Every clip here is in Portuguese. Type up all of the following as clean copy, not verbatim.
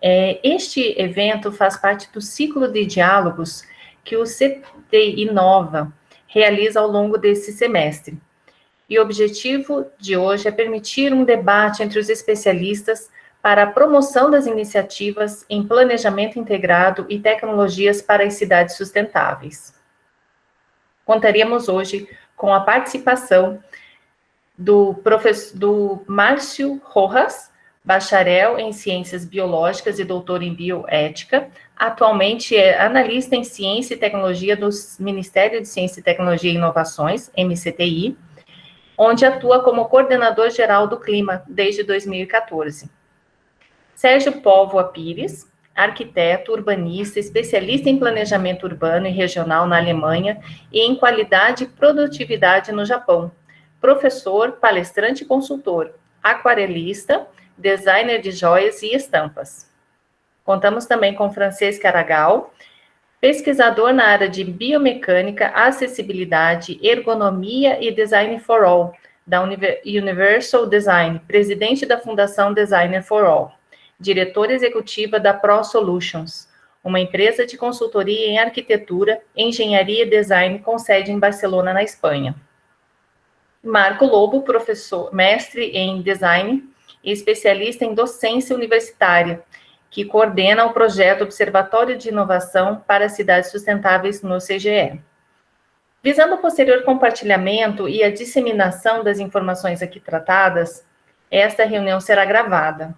Este evento faz parte do ciclo de diálogos que o CT Inova realiza ao longo desse semestre. E o objetivo de hoje é permitir um debate entre os especialistas para a promoção das iniciativas em planejamento integrado e tecnologias para as cidades sustentáveis. Contaremos hoje com a participação do Márcio Rojas, bacharel em Ciências Biológicas e doutor em Bioética, atualmente é analista em Ciência e Tecnologia do Ministério de Ciência e Tecnologia e Inovações, MCTI, onde atua como coordenador geral do Clima desde 2014. Sérgio Póvoa Pires, arquiteto, urbanista, especialista em planejamento urbano e regional na Alemanha e em qualidade e produtividade no Japão, professor, palestrante e consultor, aquarelista, designer de joias e estampas. Contamos também com Francesca Aragal, pesquisador na área de biomecânica, acessibilidade, ergonomia e design for all, da Universal Design, presidente da Fundação Designer for All, diretora executiva da Pro Solutions, uma empresa de consultoria em arquitetura, engenharia e design com sede em Barcelona, na Espanha. Marco Lobo, professor, mestre em design e especialista em docência universitária, que coordena o projeto Observatório de Inovação para Cidades Sustentáveis no CGE. Visando o posterior compartilhamento e a disseminação das informações aqui tratadas, esta reunião será gravada.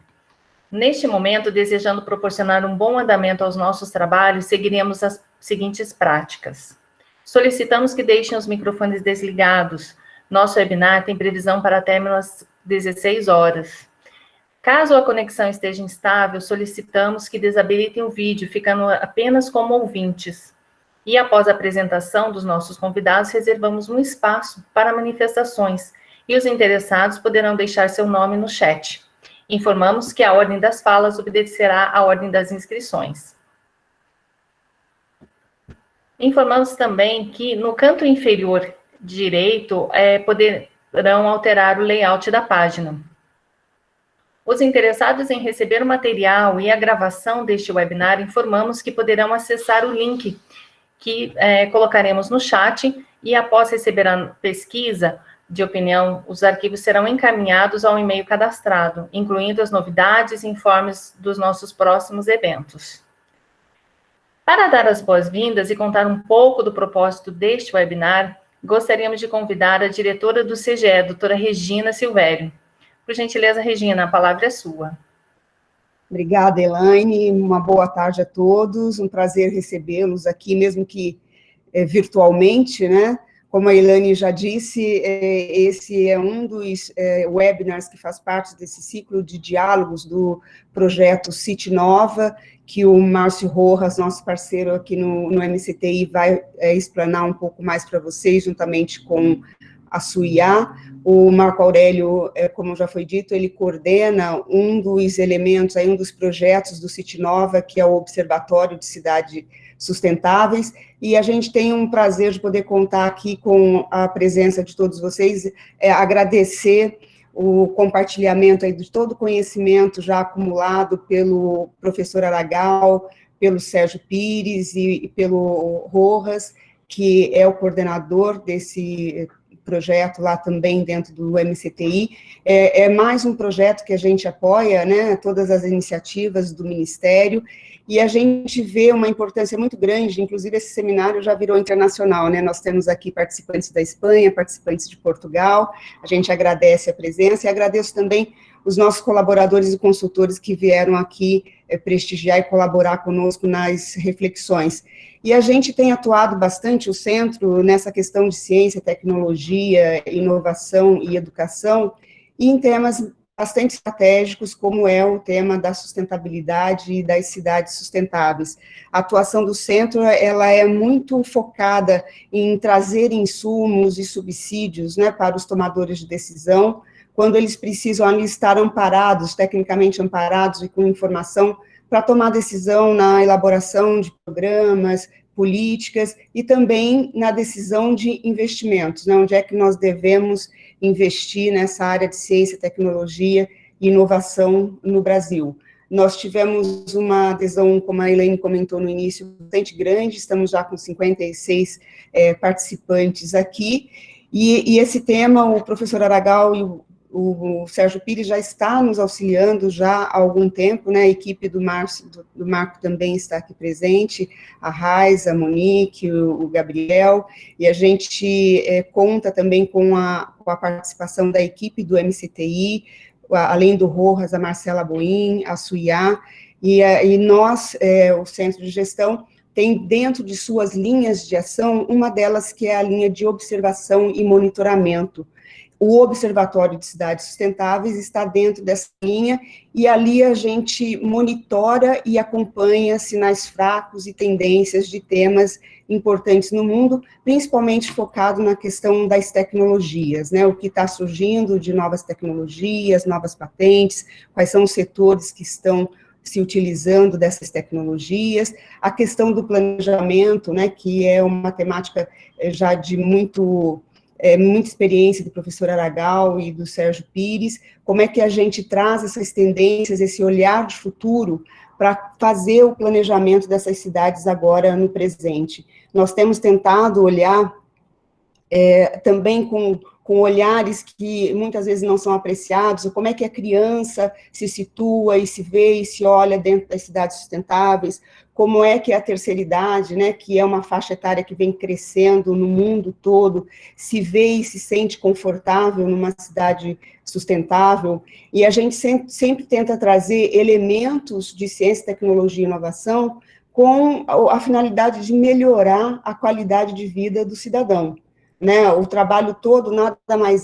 Neste momento, desejando proporcionar um bom andamento aos nossos trabalhos, seguiremos as seguintes práticas. Solicitamos que deixem os microfones desligados. Nosso webinar tem previsão para término às 16 horas. Caso a conexão esteja instável, solicitamos que desabilitem o vídeo, ficando apenas como ouvintes. E após a apresentação dos nossos convidados, reservamos um espaço para manifestações, e os interessados poderão deixar seu nome no chat. Informamos que a ordem das falas obedecerá à ordem das inscrições. Informamos também que no canto inferior direito poderão alterar o layout da página. Os interessados em receber o material e a gravação deste webinar, informamos que poderão acessar o link que colocaremos no chat e após receber a pesquisa de opinião, os arquivos serão encaminhados ao e-mail cadastrado, incluindo as novidades e informes dos nossos próximos eventos. Para dar as boas-vindas e contar um pouco do propósito deste webinar, gostaríamos de convidar a diretora do CGE, doutora Regina Silvério. Por gentileza, Regina, a palavra é sua. Obrigada, Elaine. Uma boa tarde a todos. Um prazer recebê-los aqui, mesmo que virtualmente, né? Como a Elaine já disse, esse é um dos webinars que faz parte desse ciclo de diálogos do projeto City Nova, que o Márcio Rojas, nosso parceiro aqui no MCTI, vai explanar um pouco mais para vocês, juntamente com a SUIA. O Marco Aurélio, como já foi dito, ele coordena um dos elementos, um dos projetos do City Nova, que é o Observatório de Cidades Sustentáveis, e a gente tem um prazer de poder contar aqui com a presença de todos vocês, agradecer o compartilhamento aí de todo o conhecimento já acumulado pelo professor Aragal, pelo Sérgio Pires e pelo Rojas, que é o coordenador desse projeto lá também dentro do MCTI. É mais um projeto que a gente apoia, né, todas as iniciativas do Ministério, e a gente vê uma importância muito grande, inclusive esse seminário já virou internacional, né, nós temos aqui participantes da Espanha, participantes de Portugal, a gente agradece a presença, e agradeço também os nossos colaboradores e consultores que vieram aqui prestigiar e colaborar conosco nas reflexões. E a gente tem atuado bastante, o centro, nessa questão de ciência, tecnologia, inovação e educação, e em temas bastante estratégicos, como é o tema da sustentabilidade e das cidades sustentáveis. A atuação do centro, ela é muito focada em trazer insumos e subsídios, né, para os tomadores de decisão, quando eles precisam ali estar amparados, tecnicamente amparados e com informação, para tomar decisão na elaboração de programas, políticas, e também na decisão de investimentos, né, onde é que nós devemos investir nessa área de ciência, tecnologia e inovação no Brasil. nós tivemos uma adesão, como a Elaine comentou no início, bastante grande, estamos já com 56 participantes aqui, e esse tema, o professor Aragal e o Sérgio Pires já está nos auxiliando já há algum tempo, né, a equipe do Marco também está aqui presente, a Raiza, a Monique, o Gabriel, e a gente conta também com a participação da equipe do MCTI, além do Rojas, a Marcela Boim, a Suiá, e nós, o Centro de Gestão, tem dentro de suas linhas de ação, uma delas que é a linha de observação e monitoramento. O Observatório de Cidades Sustentáveis está dentro dessa linha, e ali a gente monitora e acompanha sinais fracos e tendências de temas importantes no mundo, principalmente focado na questão das tecnologias, né, o que está surgindo de novas tecnologias, novas patentes, quais são os setores que estão se utilizando dessas tecnologias, a questão do planejamento, né, que é uma temática já de muita experiência do professor Aragal e do Sérgio Pires, como é que a gente traz essas tendências, esse olhar de futuro, para fazer o planejamento dessas cidades agora no presente. Nós temos tentado olhar também com olhares que muitas vezes não são apreciados, como é que a criança se situa e se vê e se olha dentro das cidades sustentáveis, como é que a terceira idade, né, que é uma faixa etária que vem crescendo no mundo todo, se vê e se sente confortável numa cidade sustentável, e a gente sempre tenta trazer elementos de ciência, tecnologia e inovação com a finalidade de melhorar a qualidade de vida do cidadão. Né, o trabalho todo nada mais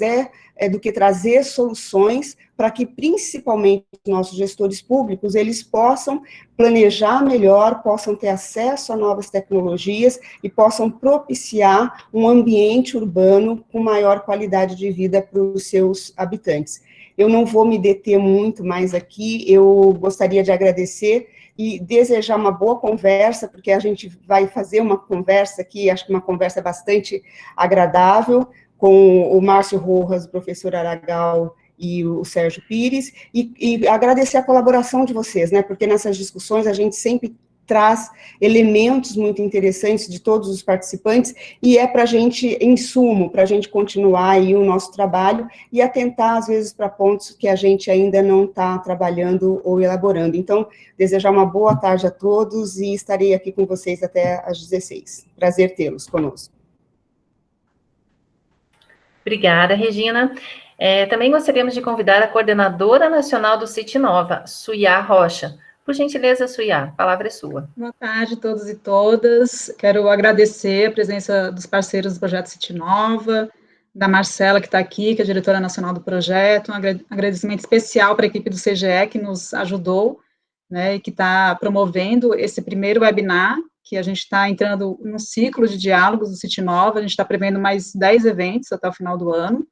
do que trazer soluções para que, principalmente, os nossos gestores públicos, eles possam planejar melhor, possam ter acesso a novas tecnologias e possam propiciar um ambiente urbano com maior qualidade de vida para os seus habitantes. Eu não vou me deter muito mais aqui, eu gostaria de agradecer e desejar uma boa conversa, porque a gente vai fazer uma conversa aqui, acho que uma conversa bastante agradável, com o Márcio Rojas, o professor Aragal e o Sérgio Pires, e agradecer a colaboração de vocês, né, porque nessas discussões a gente sempre traz elementos muito interessantes de todos os participantes, e é para a gente, insumo, para a gente continuar aí o nosso trabalho, e atentar, às vezes, para pontos que a gente ainda não está trabalhando ou elaborando. Então, desejar uma boa tarde a todos, e estarei aqui com vocês até às 16. Prazer tê-los conosco. Obrigada, Regina. Também gostaríamos de convidar a coordenadora nacional do Cite Nova, Suiá Rocha. Por gentileza, Suiá, a palavra é sua. Boa tarde a todos e todas. Quero agradecer a presença dos parceiros do projeto Cite Nova, da Marcela, que está aqui, que é a diretora nacional do projeto, um agradecimento especial para a equipe do CGE, que nos ajudou, né, e que está promovendo esse primeiro webinar, que a gente está entrando num ciclo de diálogos do Cite Nova, a gente está prevendo mais 10 eventos até o final do ano,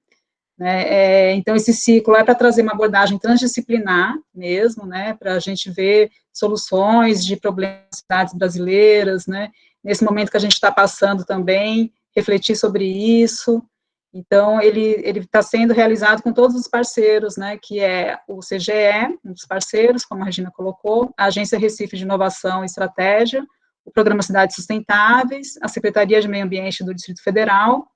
né, então esse ciclo é para trazer uma abordagem transdisciplinar mesmo, né, para a gente ver soluções de problemas das cidades brasileiras, né, nesse momento que a gente está passando também, refletir sobre isso. Então, ele está sendo realizado com todos os parceiros, né, que é o CGE, um dos parceiros, como a Regina colocou, a Agência Recife de Inovação e Estratégia, o Programa Cidades Sustentáveis, a Secretaria de Meio Ambiente do Distrito Federal.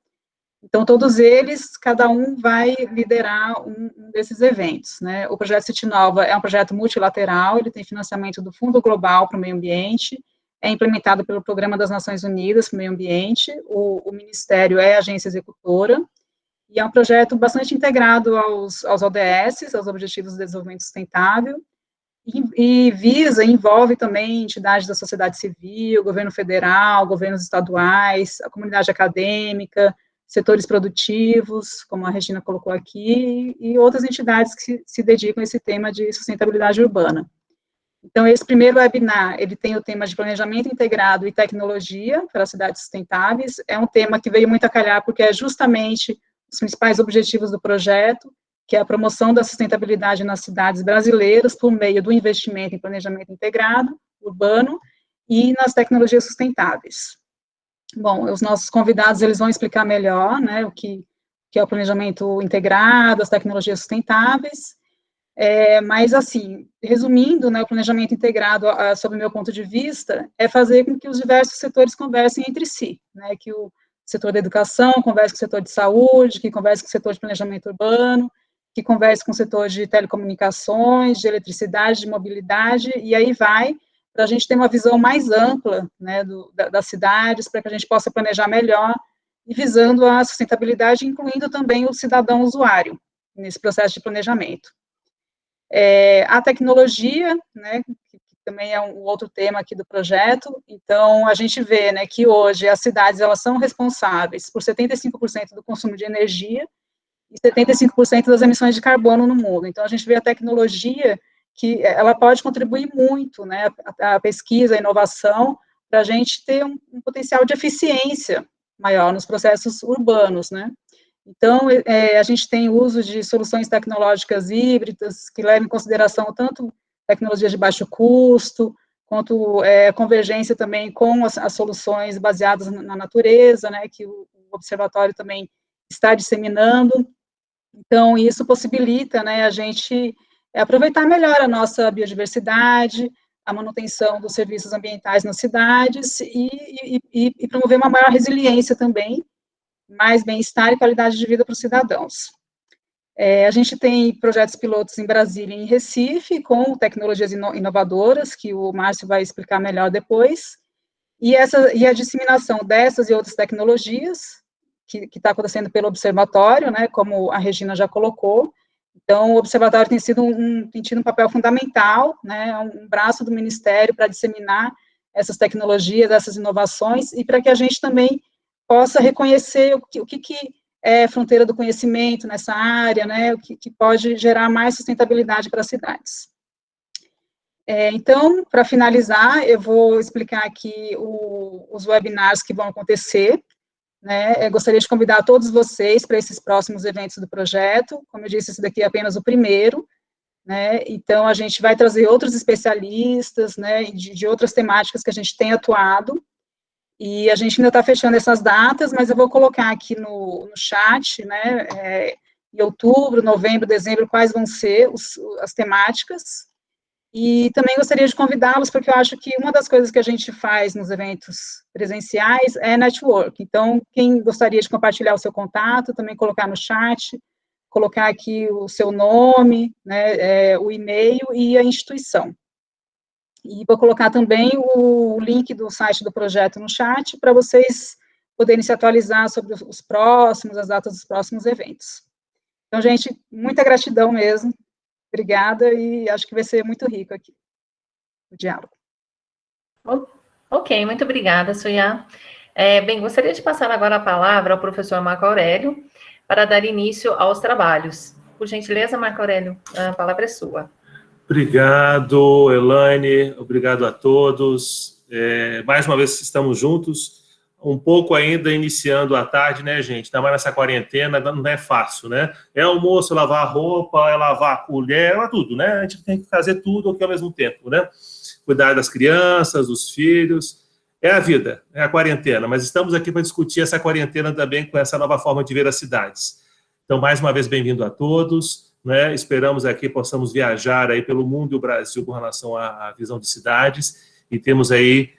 Então, todos eles, cada um vai liderar um desses eventos, né. O projeto Cite Nova é um projeto multilateral, ele tem financiamento do Fundo Global para o Meio Ambiente, é implementado pelo Programa das Nações Unidas para o Meio Ambiente, o Ministério é a agência executora, e é um projeto bastante integrado aos ODS, aos Objetivos de Desenvolvimento Sustentável, e envolve também entidades da sociedade civil, governo federal, governos estaduais, a comunidade acadêmica, setores produtivos, como a Regina colocou aqui, e outras entidades que se dedicam a esse tema de sustentabilidade urbana. Então, esse primeiro webinar, ele tem o tema de planejamento integrado e tecnologia para cidades sustentáveis, é um tema que veio muito a calhar, porque é justamente os principais objetivos do projeto, que é a promoção da sustentabilidade nas cidades brasileiras, por meio do investimento em planejamento integrado, urbano, e nas tecnologias sustentáveis. Bom, os nossos convidados, eles vão explicar melhor, né, o que é o planejamento integrado, as tecnologias sustentáveis. Mas, assim, resumindo, né, o planejamento integrado, sob o meu ponto de vista, é fazer com que os diversos setores conversem entre si, né, que o setor da educação converse com o setor de saúde, que converse com o setor de planejamento urbano, que converse com o setor de telecomunicações, de eletricidade, de mobilidade, e aí vai, para a gente ter uma visão mais ampla, né, das cidades, para que a gente possa planejar melhor, e visando a sustentabilidade, incluindo também o cidadão usuário, nesse processo de planejamento. A tecnologia, né, que também é um outro tema aqui do projeto, então a gente vê, né, que hoje as cidades, elas são responsáveis por 75% do consumo de energia e 75% das emissões de carbono no mundo, então a gente vê a tecnologia que ela pode contribuir muito, né, a pesquisa, a inovação, para a gente ter um potencial de eficiência maior nos processos urbanos, né. Então, a gente tem uso de soluções tecnológicas híbridas, que levam em consideração tanto tecnologias de baixo custo, quanto convergência também com as soluções baseadas na natureza, né, que o observatório também está disseminando. Então, isso possibilita, né, a gente aproveitar melhor a nossa biodiversidade, a manutenção dos serviços ambientais nas cidades e promover uma maior resiliência também, mais bem-estar e qualidade de vida para os cidadãos. A gente tem projetos pilotos em Brasília e em Recife, com tecnologias inovadoras, que o Márcio vai explicar melhor depois, e a disseminação dessas e outras tecnologias, que está acontecendo pelo observatório, né, como a Regina já colocou. Então, o observatório tem tido um papel fundamental, né, um braço do Ministério para disseminar essas tecnologias, essas inovações, e para que a gente também possa reconhecer o que é fronteira do conhecimento nessa área, né, o que pode gerar mais sustentabilidade para as cidades. Então, para finalizar, eu vou explicar aqui os webinars que vão acontecer, né, eu gostaria de convidar todos vocês para esses próximos eventos do projeto. Como eu disse, esse daqui é apenas o primeiro, né, então a gente vai trazer outros especialistas, né, de outras temáticas que a gente tem atuado, e a gente ainda está fechando essas datas, mas eu vou colocar aqui no chat, né, em outubro, novembro, dezembro, quais vão ser as temáticas, e também gostaria de convidá-los, porque eu acho que uma das coisas que a gente faz nos eventos presenciais é network, então, quem gostaria de compartilhar o seu contato, também colocar no chat, colocar aqui o seu nome, né, o e-mail e a instituição. E vou colocar também o link do site do projeto no chat, para vocês poderem se atualizar sobre as datas dos próximos eventos. Então, gente, muita gratidão mesmo, obrigada, e acho que vai ser muito rico aqui o diálogo. Ok, muito obrigada, Suya. Bem, gostaria de passar agora a palavra ao professor Marco Aurélio, para dar início aos trabalhos. Por gentileza, Marco Aurélio, a palavra é sua. Obrigado, Elaine, obrigado a todos. Mais uma vez estamos juntos, um pouco ainda iniciando a tarde, né, gente? Ainda mais nessa quarentena, não é fácil, né? É almoço, lavar a roupa, é lavar a colher, é tudo, né? A gente tem que fazer tudo aqui ao mesmo tempo, né? Cuidar das crianças, dos filhos. É a vida, é a quarentena, mas estamos aqui para discutir essa quarentena também com essa nova forma de ver as cidades. Então, mais uma vez, bem-vindo a todos, né? Esperamos aqui possamos viajar aí pelo mundo e o Brasil com relação à visão de cidades, e temos aí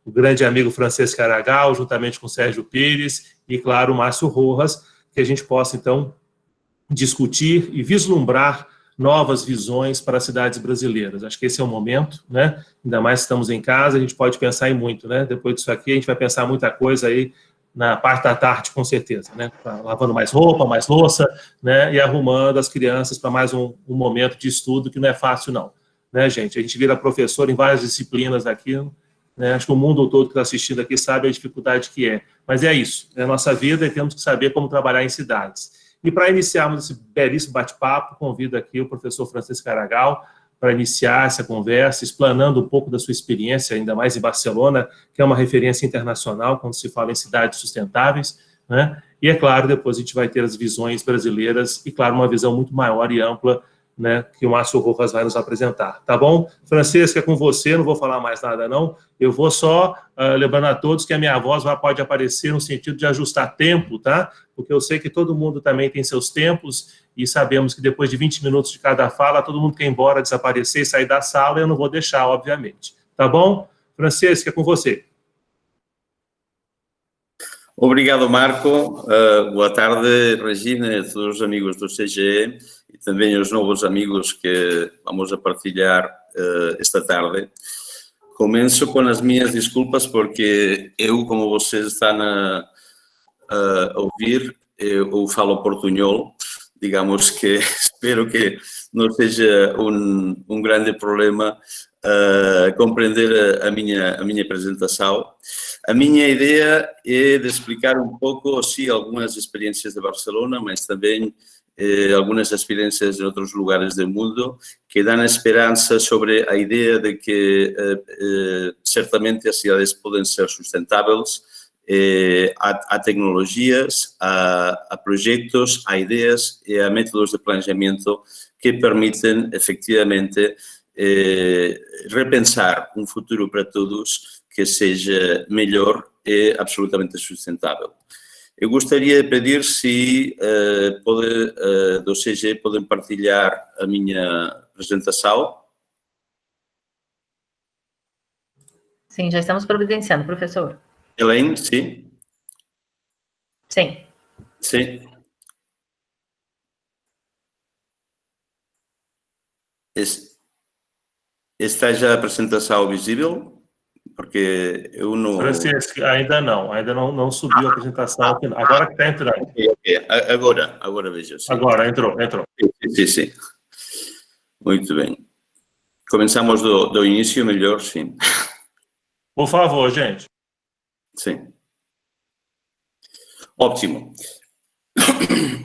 o grande amigo Francesco Aragal, juntamente com o Sérgio Pires e, claro, o Márcio Rojas, que a gente possa, então, discutir e vislumbrar novas visões para as cidades brasileiras. Acho que esse é o momento, né? Ainda mais que estamos em casa, a gente pode pensar em muito, né? Depois disso aqui, a gente vai pensar muita coisa aí na parte da tarde, com certeza, né? Lavando mais roupa, mais louça, né? E arrumando as crianças para mais um momento de estudo que não é fácil, não. Né, gente? A gente vira professor em várias disciplinas aqui, né? Acho que o mundo todo que está assistindo aqui sabe a dificuldade que é. Mas é isso, é a nossa vida e temos que saber como trabalhar em cidades. E para iniciarmos esse belíssimo bate-papo, convido aqui o professor Francesco Aragal para iniciar essa conversa, explanando um pouco da sua experiência, ainda mais em Barcelona, que é uma referência internacional quando se fala em cidades sustentáveis, né? E, é claro, depois a gente vai ter as visões brasileiras e, claro, uma visão muito maior e ampla né, que o Márcio Rojas vai nos apresentar, tá bom? Francesca, é com você, não vou falar mais nada não, eu vou só lembrando a todos que a minha voz pode aparecer no sentido de ajustar tempo, tá? Porque eu sei que todo mundo também tem seus tempos e sabemos que depois de 20 minutos de cada fala, todo mundo quer ir embora, desaparecer e sair da sala, eu não vou deixar, obviamente, tá bom? Francesca, é com você. Obrigado, Marco. Boa tarde, Regina, e a todos os amigos do CGE e também aos novos amigos que vamos a partilhar esta tarde. Começo com as minhas desculpas porque eu, como vocês estão a ouvir, eu falo portunhol. Digamos que espero que não seja um grande problema compreender a minha apresentação. A minha ideia é de explicar um pouco, sim, algumas experiências de Barcelona, mas também algumas experiências em outros lugares do mundo que dão esperança sobre a ideia de que certamente as cidades podem ser sustentáveis. Há tecnologias, há projetos, há ideias e há métodos de planejamento que permitem, efetivamente, repensar um futuro para todos que seja melhor e absolutamente sustentável. Eu gostaria de pedir se do CG podem partilhar a minha apresentação. Sim, já estamos providenciando, professor. Elaine, sim? Sim. Sim. Está já a apresentação visível? Porque eu não... Francesca, ainda não subiu a apresentação. Agora que está entrando. Ok. Agora vejo. Sim. Agora, entrou. Sim. Muito bem. Começamos do início, melhor, sim. Por favor, gente. Sim. Ótimo.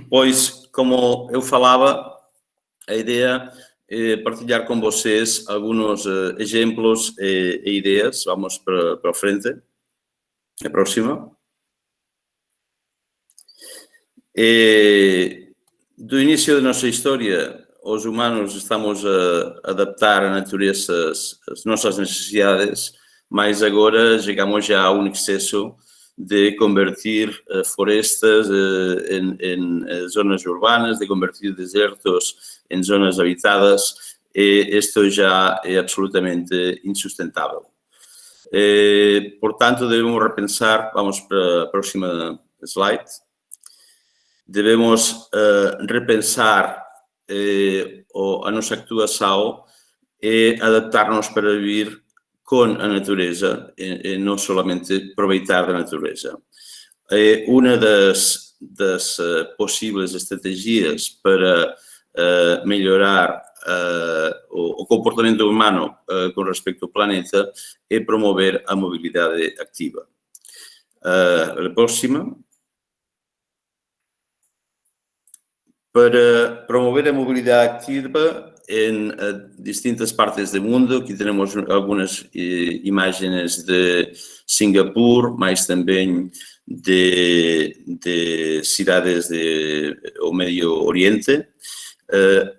Pois, como eu falava, a ideia é partilhar com vocês alguns exemplos e ideias. Vamos para frente. A próxima. Do início da nossa história, os humanos estamos a adaptar a natureza às nossas necessidades, mas agora chegamos já a um excesso de convertir florestas em zonas urbanas, de convertir desertos em zonas habitadas, e isto já é absolutamente insustentável. Portanto, devemos repensar, vamos para a próxima slide, devemos repensar a nossa actuação e adaptar-nos para viver com a natureza e não somente aproveitar da natureza. Uma das possíveis estratégias para melhorar o comportamento humano com respeito ao planeta é promover a mobilidade ativa. A próxima. Para promover a mobilidade ativa em distintas partes do mundo, aqui temos algumas imagens de Singapur, mas também de cidades do Médio Oriente,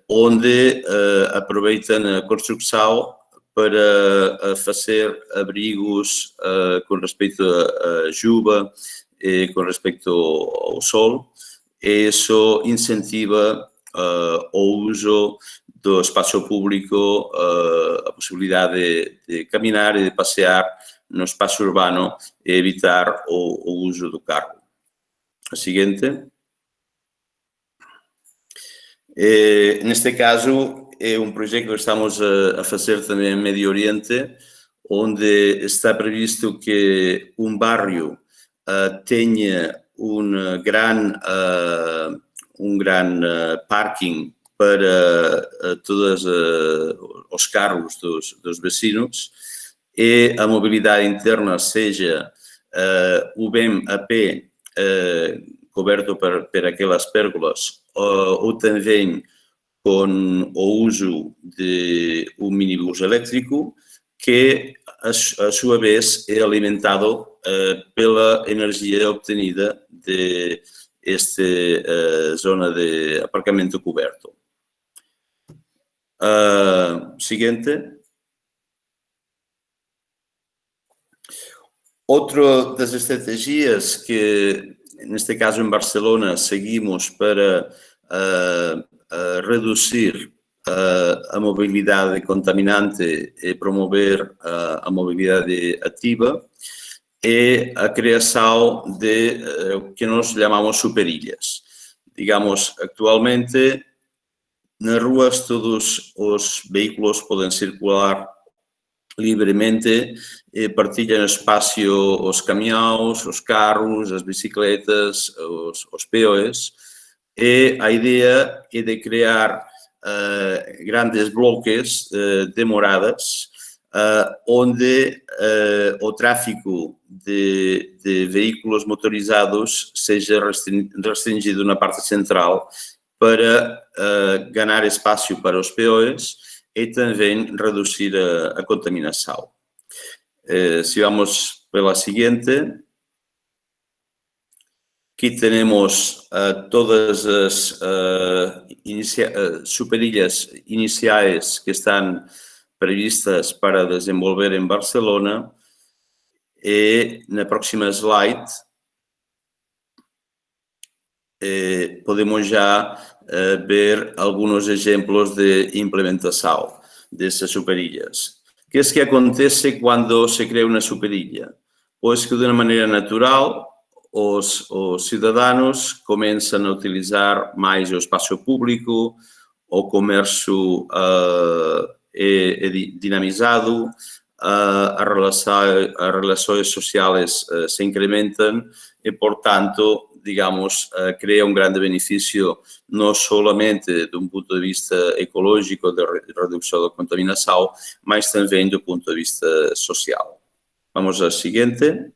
onde aproveitam a construção para fazer abrigos com respeito à chuva e com respeito ao sol. Isso incentiva o uso do espaço público, a possibilidade de caminhar e de passear no espaço urbano e evitar o uso do carro. A seguinte. Neste caso, é um projeto que estamos a fazer também no Médio Oriente, onde está previsto que um bairro tenha um grande parking para todos os carros dos vecinos e a mobilidade interna seja o bem a pé coberto por aquelas pérgolas ou também com o uso de um minibus elétrico que, a sua vez, é alimentado pela energia obtenida desta zona de aparcamento coberto. Siguiente. Outra das estratégias que, neste caso em Barcelona, seguimos para reduzir a mobilidade contaminante e promover a mobilidade ativa é a criação de o que nós chamamos superilhas. Digamos, atualmente, nas ruas todos os veículos podem circular livremente, partilham espaço os caminhões, os carros, as bicicletas, os peões, e a ideia é de criar grandes bloques de moradas, onde o tráfego de veículos motorizados seja restringido na parte central para ganhar espaço para os peões e também reduzir a contaminação. Se vamos pela seguinte, aqui temos todas as superilhas iniciais que estão previstas para desenvolver em Barcelona, e na próxima slide podemos já ver alguns exemplos de implementação dessas superilhas. O que é que acontece quando se cria uma superilha? Pois que de uma maneira natural os cidadãos começam a utilizar mais o espaço público, o comércio é dinamizado, as relações sociais se incrementam e, portanto, digamos, cria um grande benefício não somente de um ponto de vista ecológico, de redução da contaminação, mas também do ponto de vista social. Vamos à seguinte.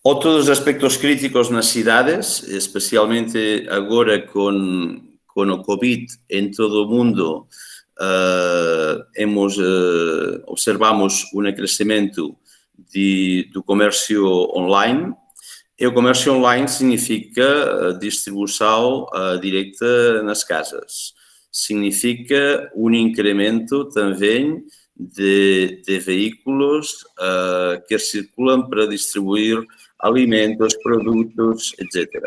Outros aspectos críticos nas cidades, especialmente agora com o Covid em todo o mundo, observamos um crescimento do comércio online. E o comércio online significa distribuição direta nas casas. Significa um incremento também de veículos que circulam para distribuir alimentos, produtos, etc.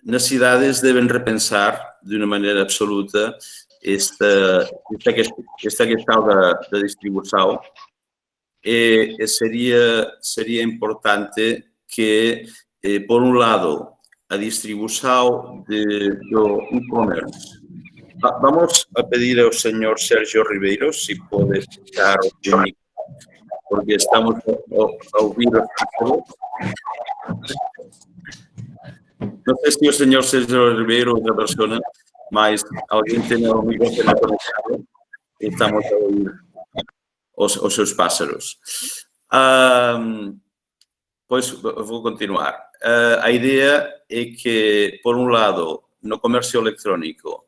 Nas cidades devem repensar de uma maneira absoluta esta questão da distribuição, e seria importante que, por um lado, a distribuição do e-commerce. Vamos a pedir ao senhor Sérgio Ribeiro se pode ficar comigo, porque estamos a ouvir o título. Não sei se o senhor Sérgio Ribeiro ou outra pessoa, mas alguém tem o microfone conectado e estamos a ouvir os seus pássaros. Pois vou continuar. A ideia é que, por um lado, no comércio eletrónico,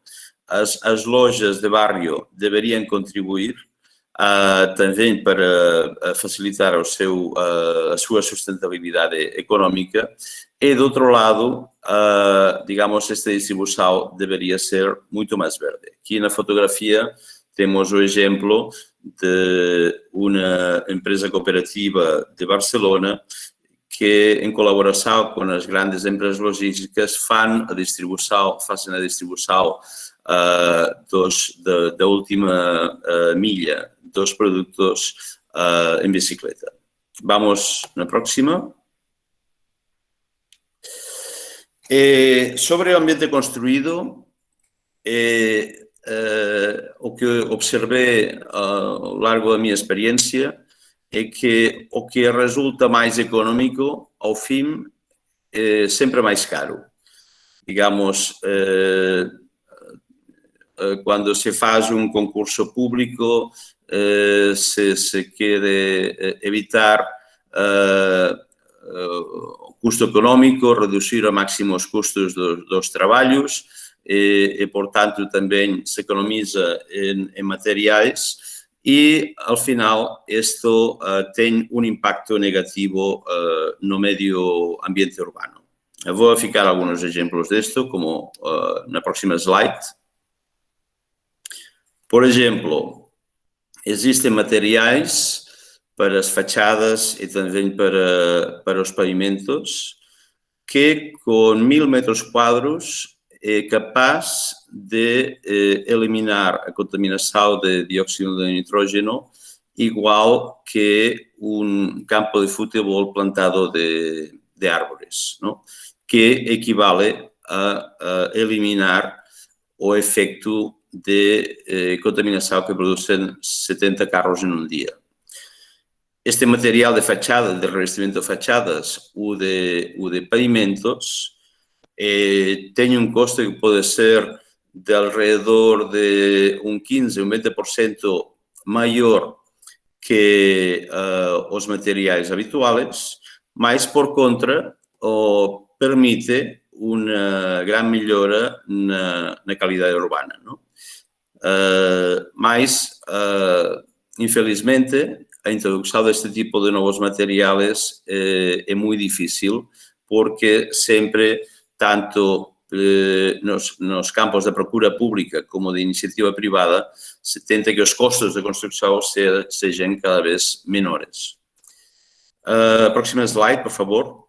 as lojas de bairro deveriam contribuir também para facilitar a sua sustentabilidade econômica, e, do outro lado, digamos, esta distribuição deveria ser muito mais verde. Aqui na fotografia temos o exemplo de uma empresa cooperativa de Barcelona que, em colaboração com as grandes empresas logísticas, fazem a distribuição da última milha dos produtos em bicicleta. Vamos na próxima. Sobre o ambiente construído, o que observei ao largo da minha experiência é que o que resulta mais econômico, ao fim, é sempre mais caro. Digamos, quando se faz um concurso público, se quer evitar o custo econômico, reduzir ao máximo os custos dos trabalhos e, portanto, também se economiza em materiais e, ao final, isto tem um impacto negativo no meio ambiente urbano. Vou ficar alguns exemplos disto, como na próxima slide. Por exemplo, existem materiais para as fachadas e também para os pavimentos que com 1000 metros quadrados é capaz de eliminar a contaminação de dióxido de nitrógeno igual que um campo de futebol plantado de árvores, não? Que equivale a eliminar o efeito de contaminação que produzem 70 carros em um dia. Este material de fachada, de revestimento de fachadas, o de pavimentos, tem um custo que pode ser de alrededor de um 15%, um 20% maior que os materiais habituais, mas, por contra, permite uma grande melhora na qualidade urbana, não? Mas, infelizmente, a introdução deste tipo de novos materiais é muito difícil, porque sempre, tanto nos campos da procura pública como de iniciativa privada, se tenta que os custos de construção sejam cada vez menores. Próxima slide, por favor.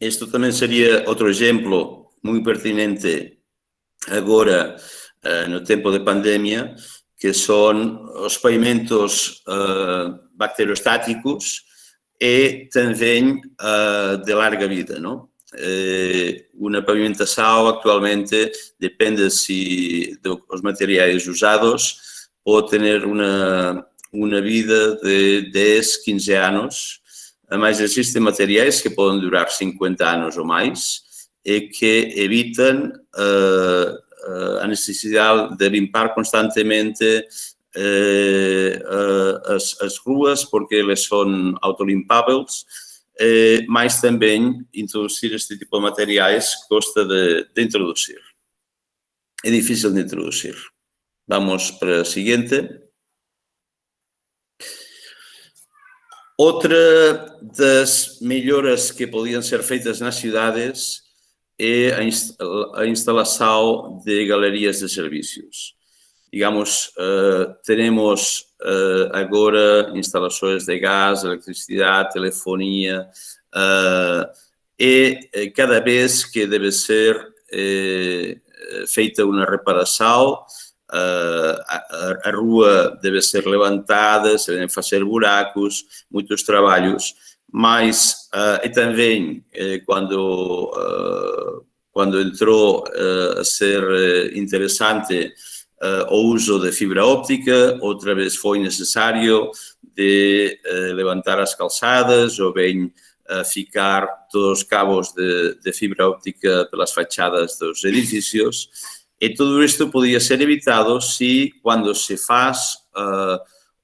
Este também seria outro exemplo muito pertinente agora, no tempo de pandemia, que são os pavimentos bacteriostáticos e também de larga vida, não? Uma pavimentação atualmente depende dos materiais usados, pode ter uma vida de 10, 15 anos, mas existem materiais que podem durar 50 anos ou mais e que evitam a necessidade de limpar constantemente as ruas, porque eles são autolimpáveis, mas também introduzir este tipo de materiais custa de introduzir. É difícil de introduzir. Vamos para a seguinte. Outra das melhoras que podiam ser feitas nas cidades é a instalação de galerias de serviços. Digamos, temos agora instalações de gás, eletricidade, telefonia, e cada vez que deve ser feita uma reparação, a rua deve ser levantada, se devem fazer buracos, muitos trabalhos, mas e também quando entrou a ser interessante o uso de fibra óptica, outra vez foi necessário de levantar as calçadas ou bem ficar todos os cabos de fibra óptica pelas fachadas dos edifícios. E tudo isto podia ser evitado se, quando se faz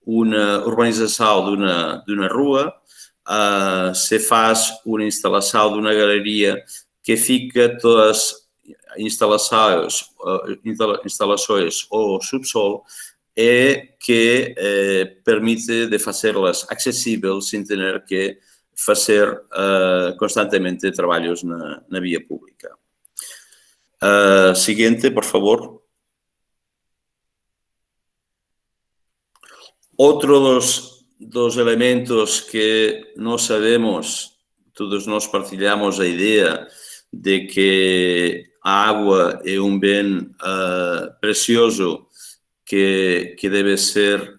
uma urbanização de uma rua, se faz uma instalação de uma galeria que fica todas instalações ao subsolo e que permite de fazê-las acessíveis sem ter que fazer constantemente trabalhos na via pública. Seguinte, por favor. Outro dos elementos que nós sabemos, todos nós partilhamos a ideia de que a água é um bem precioso que deve ser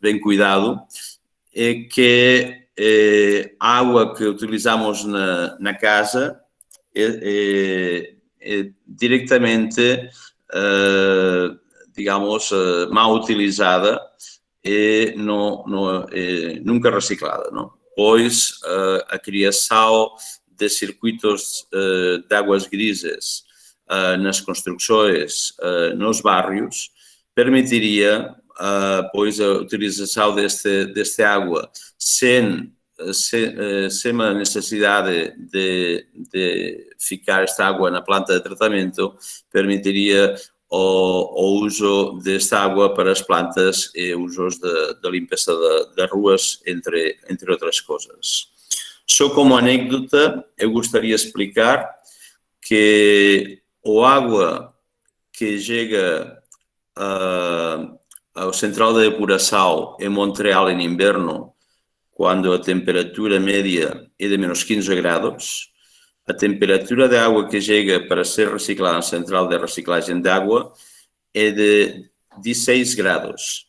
bem cuidado, é que a água que utilizamos na casa é diretamente, digamos, mal utilizada e nunca reciclada, não? Pois a criação de circuitos de águas grises nas construções, nos bairros, permitiria pois a utilização deste água sem a necessidade de ficar esta água na planta de tratamento, permitiria o uso desta água para as plantas e usos de limpeza de ruas, entre outras coisas. Só como anécdota, eu gostaria de explicar que a água que chega ao central de depuração em Montreal em inverno, quando a temperatura média é de menos 15 graus, a temperatura da água que chega para ser reciclada na central de reciclagem de água é de 16 graus.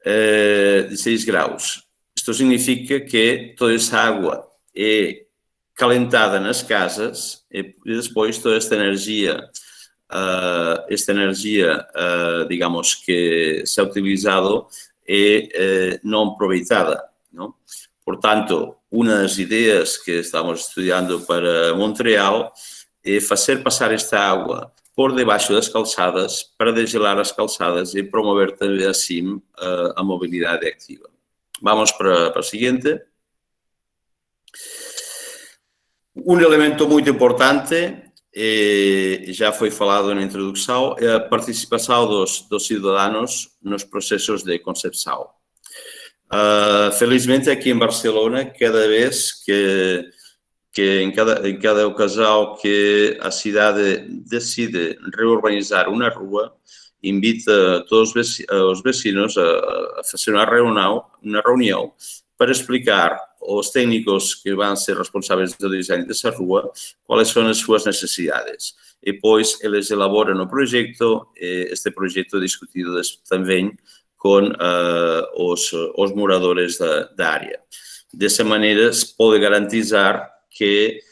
16 graus. Isto significa que toda essa água é calentada nas casas e depois toda esta energia, digamos, que se ha utilizado é não aproveitada, não? Portanto, uma das ideias que estamos estudando para Montreal é fazer passar esta água por debaixo das calçadas para desgelar as calçadas e promover também assim a mobilidade ativa. Vamos para a seguinte. Um elemento muito importante, já foi falado na introdução, é a participação dos cidadãos nos processos de concepção. Felizmente aqui em Barcelona, cada vez que em cada ocasião que a cidade decide reurbanizar uma rua, invita todos os vecinos a fazer uma reunião para explicar aos técnicos que vão ser responsáveis do design dessa rua quais são as suas necessidades. E depois eles elaboram o projeto, este projeto é discutido também com os moradores da área. Dessa maneira, se pode garantizar que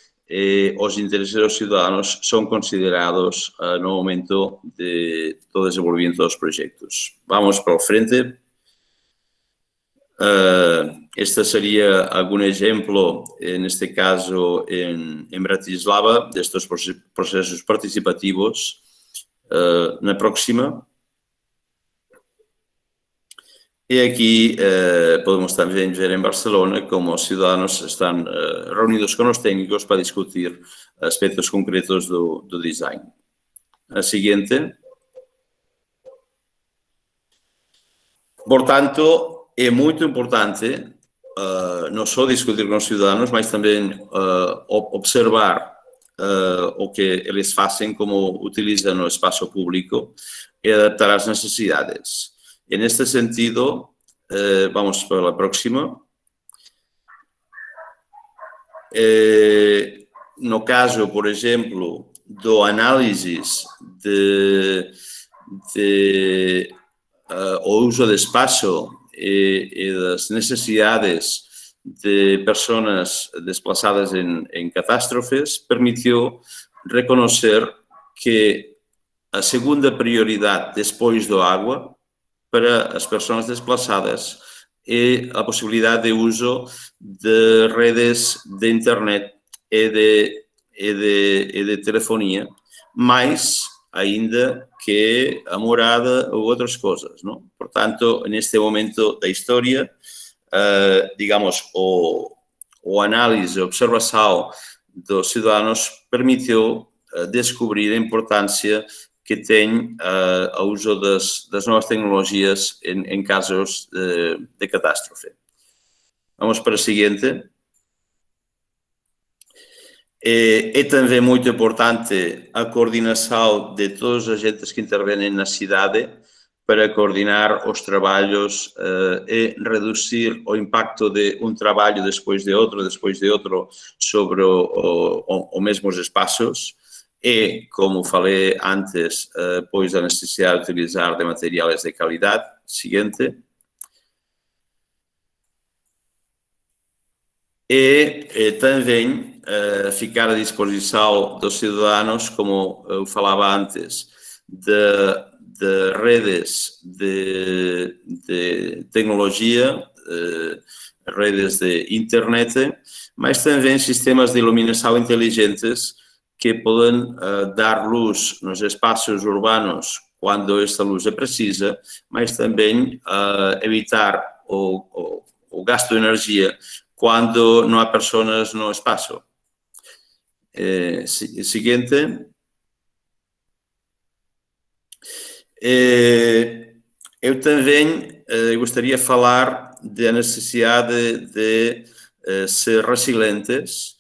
os interesses dos cidadãos são considerados no momento do desenvolvimento dos projetos. Vamos para a frente. Este seria algum exemplo, neste caso, em Bratislava, destes processos participativos. Na próxima. E aqui podemos também ver em Barcelona como os cidadãos estão reunidos com os técnicos para discutir aspectos concretos do design. A seguinte. Portanto, é muito importante não só discutir com os cidadãos, mas também observar o que eles fazem, como utilizam o espaço público e adaptar às necessidades. E neste sentido, vamos para a próxima. No caso, por exemplo, do análises o uso de espaço e das necessidades de pessoas desplazadas em catástrofes, permitiu reconhecer que a segunda prioridade depois da água para as pessoas desplazadas é a possibilidade de uso de redes de internet e de telefonia, mais ainda que a morada ou outras coisas, não? Portanto, neste momento da história, digamos, o análise, a observação dos cidadãos permitiu descobrir a importância que tem o uso das novas tecnologias em casos de catástrofe. Vamos para a seguinte. É também muito importante a coordenação de todos os agentes que intervêm na cidade para coordenar os trabalhos e reduzir o impacto de um trabalho depois de outro sobre os mesmos espaços. E, como falei antes, pois a necessidade de utilizar de materiais de qualidade. Seguinte. E também ficar à disposição dos cidadãos, como eu falava antes, de redes de tecnologia, redes de internet, mas também sistemas de iluminação inteligentes que podem dar luz nos espaços urbanos quando esta luz é precisa, mas também evitar o gasto de energia quando não há pessoas no espaço. Seguinte. Eu também gostaria de falar da necessidade de ser resilientes.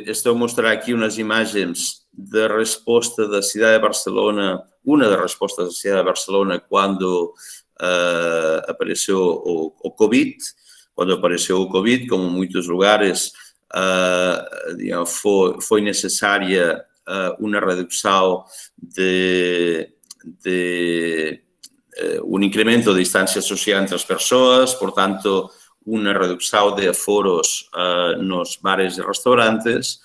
Estou a mostrar aqui umas imagens da resposta da cidade de Barcelona, uma das respostas da cidade de Barcelona quando apareceu o Covid. Quando apareceu o Covid, como em muitos lugares, foi necessária uma redução um incremento de distância social entre as pessoas, portanto, uma redução de aforos nos bares e restaurantes.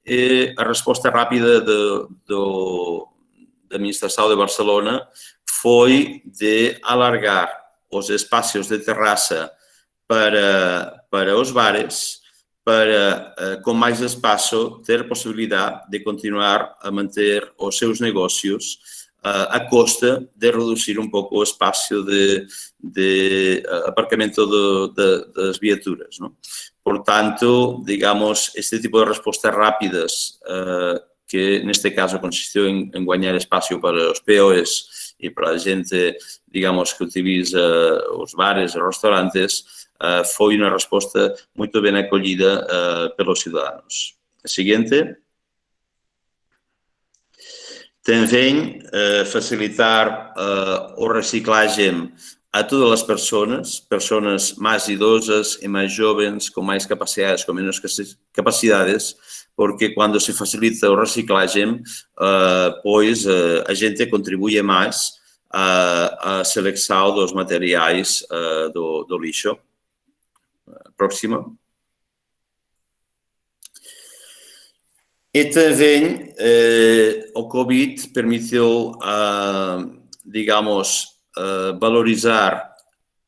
E a resposta rápida da administração de Barcelona foi de alargar os espaços de terraça para os bares, para, com mais espaço, ter a possibilidade de continuar a manter os seus negócios a custa de reduzir um pouco o espaço de aparcamento das viaturas, não? Portanto, digamos, este tipo de respostas rápidas, que neste caso consistiu em ganhar espaço para os POs e para a gente, digamos, que utiliza os bares e restaurantes, foi uma resposta muito bem acolhida pelos cidadãos. A seguinte. Também facilitar a reciclagem a todas as pessoas mais idosas e mais jovens, com mais capacidades, com menos capacidades, porque quando se facilita a reciclagem, pois a gente contribui mais à seleção dos materiais do lixo. Próxima. E também o Covid permitiu, digamos, valorizar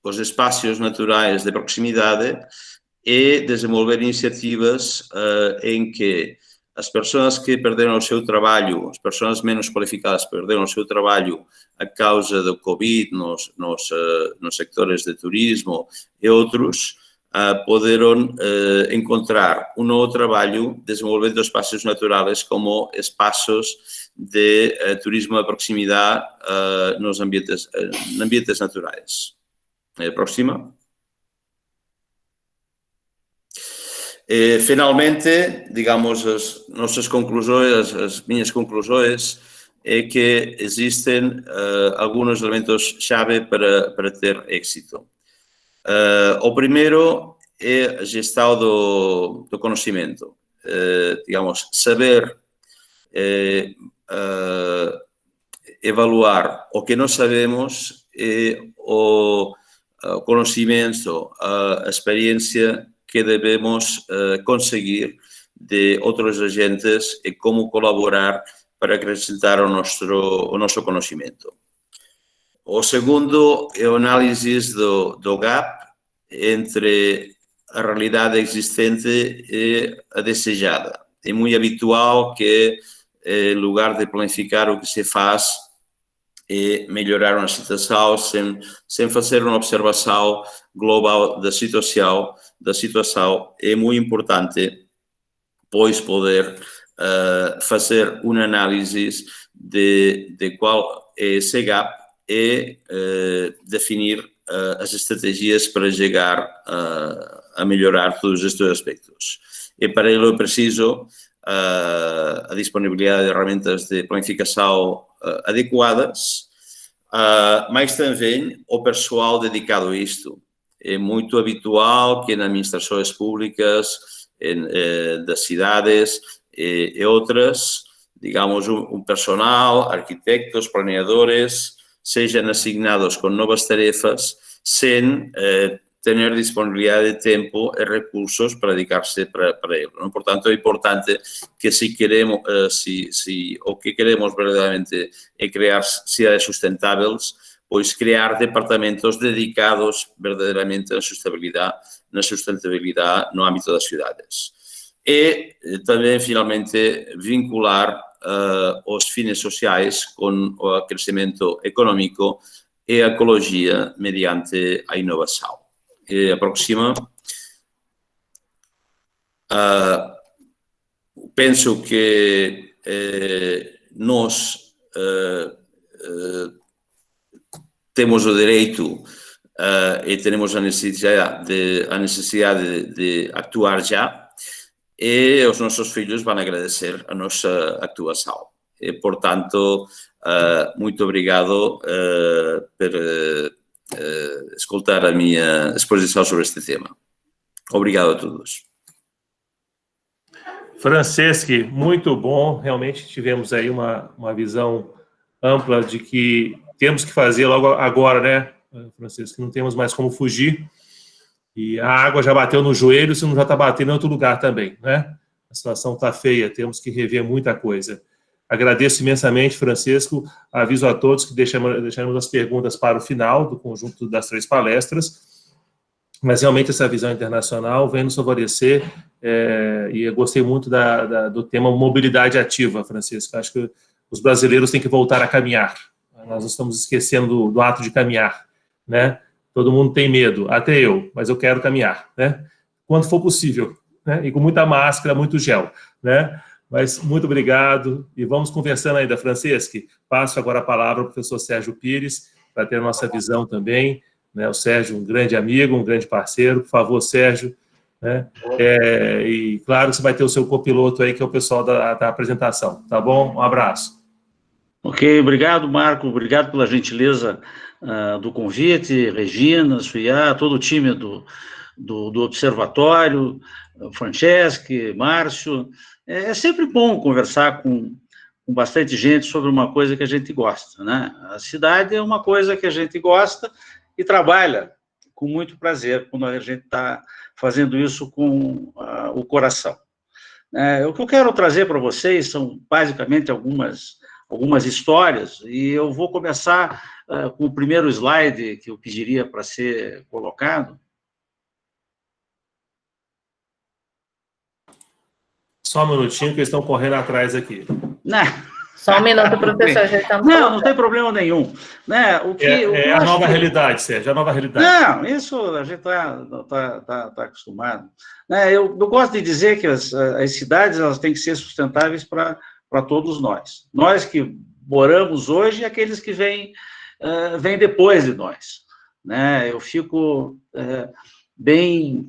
os espaços naturais de proximidade e desenvolver iniciativas em que as pessoas que perderam o seu trabalho, as pessoas menos qualificadas perderam o seu trabalho a causa do Covid nos sectores de turismo e outros, poderam encontrar um novo trabalho desenvolvendo espaços naturais como espaços de turismo de proximidade nos ambientes naturais. Próxima. Finalmente, digamos, as nossas conclusões, as minhas conclusões, é que existem alguns elementos-chave para ter êxito. O primeiro é a gestão do conhecimento. Digamos, saber evaluar o que não sabemos e o conhecimento, a experiência que devemos conseguir de outros agentes e como colaborar para acrescentar o nosso conhecimento. O segundo é a análise do gap entre a realidade existente e a desejada. É muito habitual que, em lugar de planificar o que se faz, e melhorar uma situação sem fazer uma observação global da situação, é muito importante, pois, poder fazer uma análise de qual é esse gap e definir as estratégias para chegar a melhorar todos estes aspectos. E para isso é preciso a disponibilidade de ferramentas de planificação adequadas, mas também o pessoal dedicado a isto. É muito habitual que nas administrações públicas das cidades e outras, digamos, um personal, arquitetos, planeadores, sejam assignados com novas tarefas sem ter disponibilidade de tempo e recursos para dedicar-se para ele. Não? Portanto, é importante que se queremos, o que queremos verdadeiramente é criar cidades sustentáveis, pois criar departamentos dedicados verdadeiramente à sustentabilidade no âmbito das cidades. E também, finalmente, vincular os fins sociais com o crescimento econômico e a ecologia mediante a inovação. E a próxima. Penso que nós temos o direito e temos a necessidade de actuar já, e os nossos filhos vão agradecer a nossa atuação. E, portanto, muito obrigado por escutar a minha exposição sobre este tema. Obrigado a todos. Franceschi, muito bom. Realmente tivemos aí uma visão ampla de que temos que fazer logo agora, né, Franceschi? Não temos mais como fugir. E a água já bateu no joelho, se não já está batendo em outro lugar também, né? A situação está feia, temos que rever muita coisa. Agradeço imensamente, Francisco. Aviso a todos que deixaremos as perguntas para o final do conjunto das 3 palestras. Mas realmente essa visão internacional vem nos favorecer, e eu gostei muito do tema mobilidade ativa, Francisco. Acho que os brasileiros têm que voltar a caminhar. Nós estamos esquecendo do ato de caminhar, né? Todo mundo tem medo, até eu, mas eu quero caminhar, né? Quando for possível, né? E com muita máscara, muito gel, né? Mas muito obrigado e vamos conversando ainda, Franceschi. Passo agora a palavra ao professor Sérgio Pires, para ter a nossa visão também, né? O Sérgio, um grande amigo, um grande parceiro. Por favor, Sérgio, né? E claro, você vai ter o seu copiloto aí, que é o pessoal da apresentação, tá bom? Um abraço. Ok, obrigado, Marco, obrigado pela gentileza do convite, Regina, Suyá, todo o time do Observatório, Franceschi, Márcio. É sempre bom conversar com bastante gente sobre uma coisa que a gente gosta, né? A cidade é uma coisa que a gente gosta e trabalha com muito prazer quando a gente está fazendo isso com o coração. O que eu quero trazer para vocês são, basicamente, algumas histórias, e eu vou começar com o primeiro slide que eu pediria para ser colocado. Só um minutinho, que eles estão correndo atrás aqui. Não. Só um minuto, professor, já estamos... Não tem problema nenhum. Né? É a nova realidade, Sérgio, a nova realidade. Não, isso a gente está acostumado. Eu gosto de dizer que as cidades elas têm que ser sustentáveis para todos nós. Nós que moramos hoje e aqueles que vêm depois de nós. Né? Eu fico bem...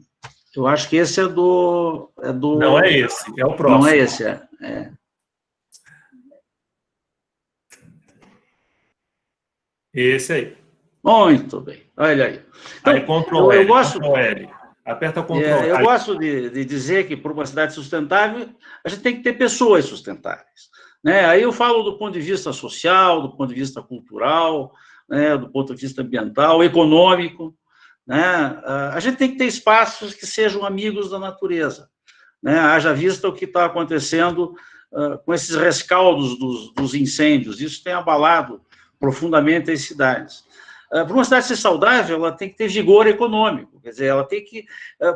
Eu acho que esse é do... Não é esse, é o próximo. Não é esse, Esse aí. Muito bem, olha aí. Então, aí, Ctrl L, eu gosto... Ctrl L. Aperta Ctrl L. Eu gosto de dizer que, para uma cidade sustentável, a gente tem que ter pessoas sustentáveis. Né? Aí eu falo do ponto de vista social, do ponto de vista cultural, né? Do ponto de vista ambiental, econômico. Né? A gente tem que ter espaços que sejam amigos da natureza. Né? Haja vista o que está acontecendo com esses rescaldos dos incêndios. Isso tem abalado profundamente as cidades. Para uma cidade ser saudável, ela tem que ter vigor econômico, quer dizer, ela tem que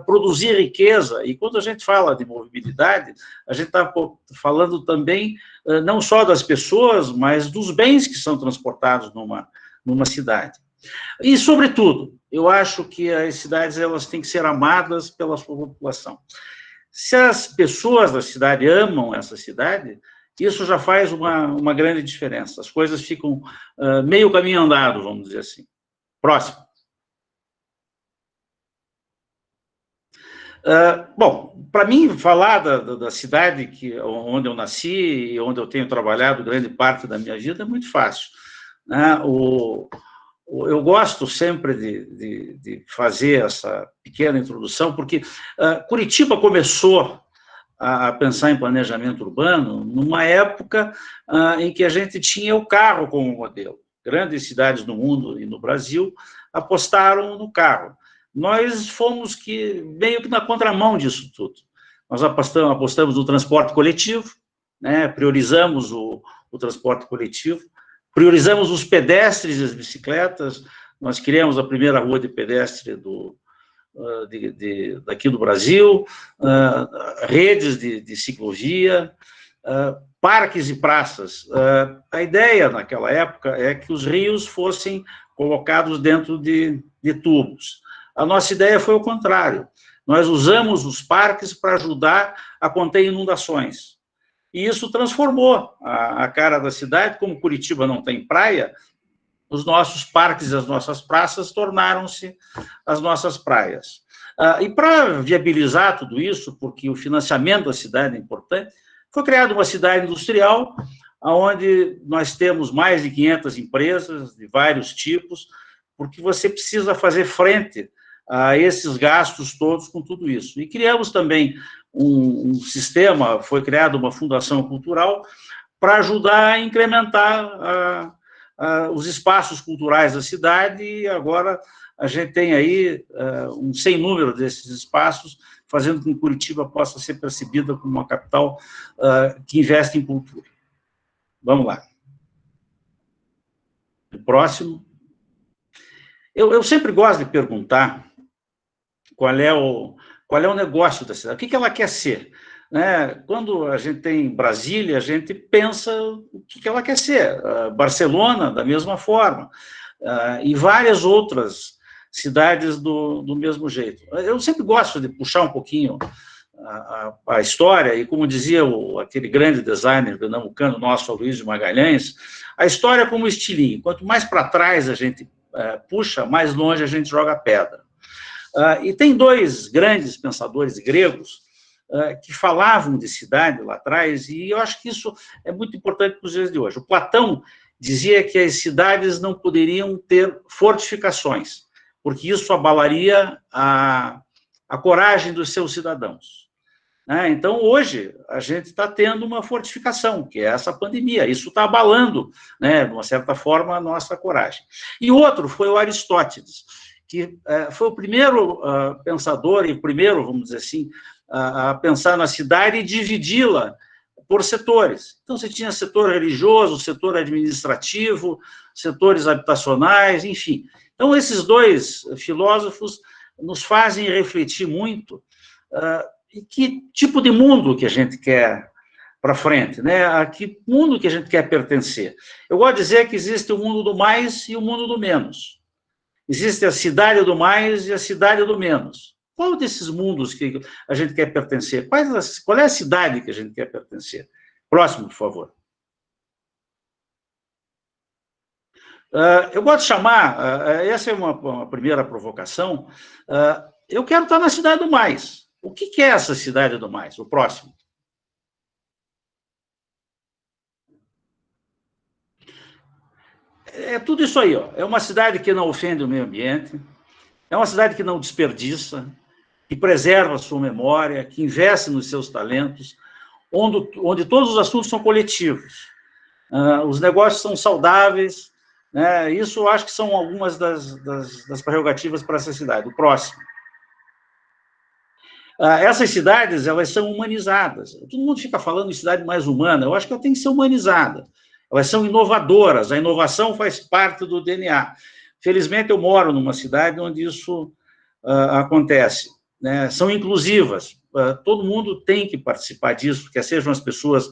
produzir riqueza, e quando a gente fala de mobilidade, a gente está falando também não só das pessoas, mas dos bens que são transportados numa cidade. E, sobretudo, eu acho que as cidades elas têm que ser amadas pela sua população. Se as pessoas da cidade amam essa cidade, isso já faz uma grande diferença. As coisas ficam meio caminho andado, vamos dizer assim. Próximo. Bom, para mim, falar da cidade onde eu nasci e onde eu tenho trabalhado grande parte da minha vida é muito fácil. Né? Eu gosto sempre de fazer essa pequena introdução, porque Curitiba começou a pensar em planejamento urbano numa época em que a gente tinha o carro como modelo. Grandes cidades no mundo e no Brasil apostaram no carro. Nós fomos meio que na contramão disso tudo. Nós apostamos no transporte coletivo, né? Priorizamos o transporte coletivo, priorizamos os pedestres e as bicicletas, nós criamos a primeira rua de pedestre daqui do Brasil, redes de ciclovia, parques e praças. A ideia naquela época é que os rios fossem colocados dentro de tubos. A nossa ideia foi o contrário. Nós usamos os parques para ajudar a conter inundações. e isso transformou a cara da cidade. Como Curitiba não tem praia, os nossos parques e as nossas praças tornaram-se as nossas praias. E para viabilizar tudo isso, porque o financiamento da cidade é importante, foi criada uma cidade industrial, onde nós temos mais de 500 empresas de vários tipos, porque você precisa fazer frente a esses gastos todos com tudo isso. E criamos também um sistema, foi criada uma fundação cultural para ajudar a incrementar os espaços culturais da cidade, e agora a gente tem aí um sem número desses espaços, fazendo com que Curitiba possa ser percebida como uma capital que investe em cultura. Vamos lá. O próximo. Eu sempre gosto de perguntar qual é o negócio da cidade, o que ela quer ser. Né? Quando a gente tem Brasília, a gente pensa o que ela quer ser. Barcelona, da mesma forma, e várias outras cidades do mesmo jeito. Eu sempre gosto de puxar um pouquinho a história, e como dizia aquele grande designer pernambucano nosso, Aloysio Magalhães, a história é como estilingue, quanto mais para trás a gente puxa, mais longe a gente joga pedra. E tem dois grandes pensadores gregos que falavam de cidade lá atrás, e eu acho que isso é muito importante para os dias de hoje. O Platão dizia que as cidades não poderiam ter fortificações, porque isso abalaria a coragem dos seus cidadãos. Então, hoje, a gente está tendo uma fortificação, que é essa pandemia. Isso está abalando, né, de uma certa forma, a nossa coragem. E outro foi o Aristóteles, que foi o primeiro pensador, e o primeiro, vamos dizer assim, a pensar na cidade e dividi-la por setores. Então, você tinha setor religioso, setor administrativo, setores habitacionais, enfim. Então, esses dois filósofos nos fazem refletir muito em que tipo de mundo que a gente quer para frente, né? A que mundo que a gente quer pertencer. Eu gosto de dizer que existe o mundo do mais e o mundo do menos. Existe a cidade do mais e a cidade do menos. Qual desses mundos que a gente quer pertencer? Qual é a cidade que a gente quer pertencer? Próximo, por favor. Eu gosto de chamar, essa é uma primeira provocação, eu quero estar na cidade do mais. O que é essa cidade do mais? O próximo. É tudo isso aí, ó. É uma cidade que não ofende o meio ambiente, é uma cidade que não desperdiça, que preserva a sua memória, que investe nos seus talentos, onde todos os assuntos são coletivos, os negócios são saudáveis, né? Isso eu acho que são algumas das prerrogativas para essa cidade. O próximo. Essas cidades, elas são humanizadas. Todo mundo fica falando em cidade mais humana, eu acho que ela tem que ser humanizada. Elas são inovadoras, a inovação faz parte do DNA. Felizmente, eu moro numa cidade onde isso acontece, né? São inclusivas, todo mundo tem que participar disso, quer sejam as pessoas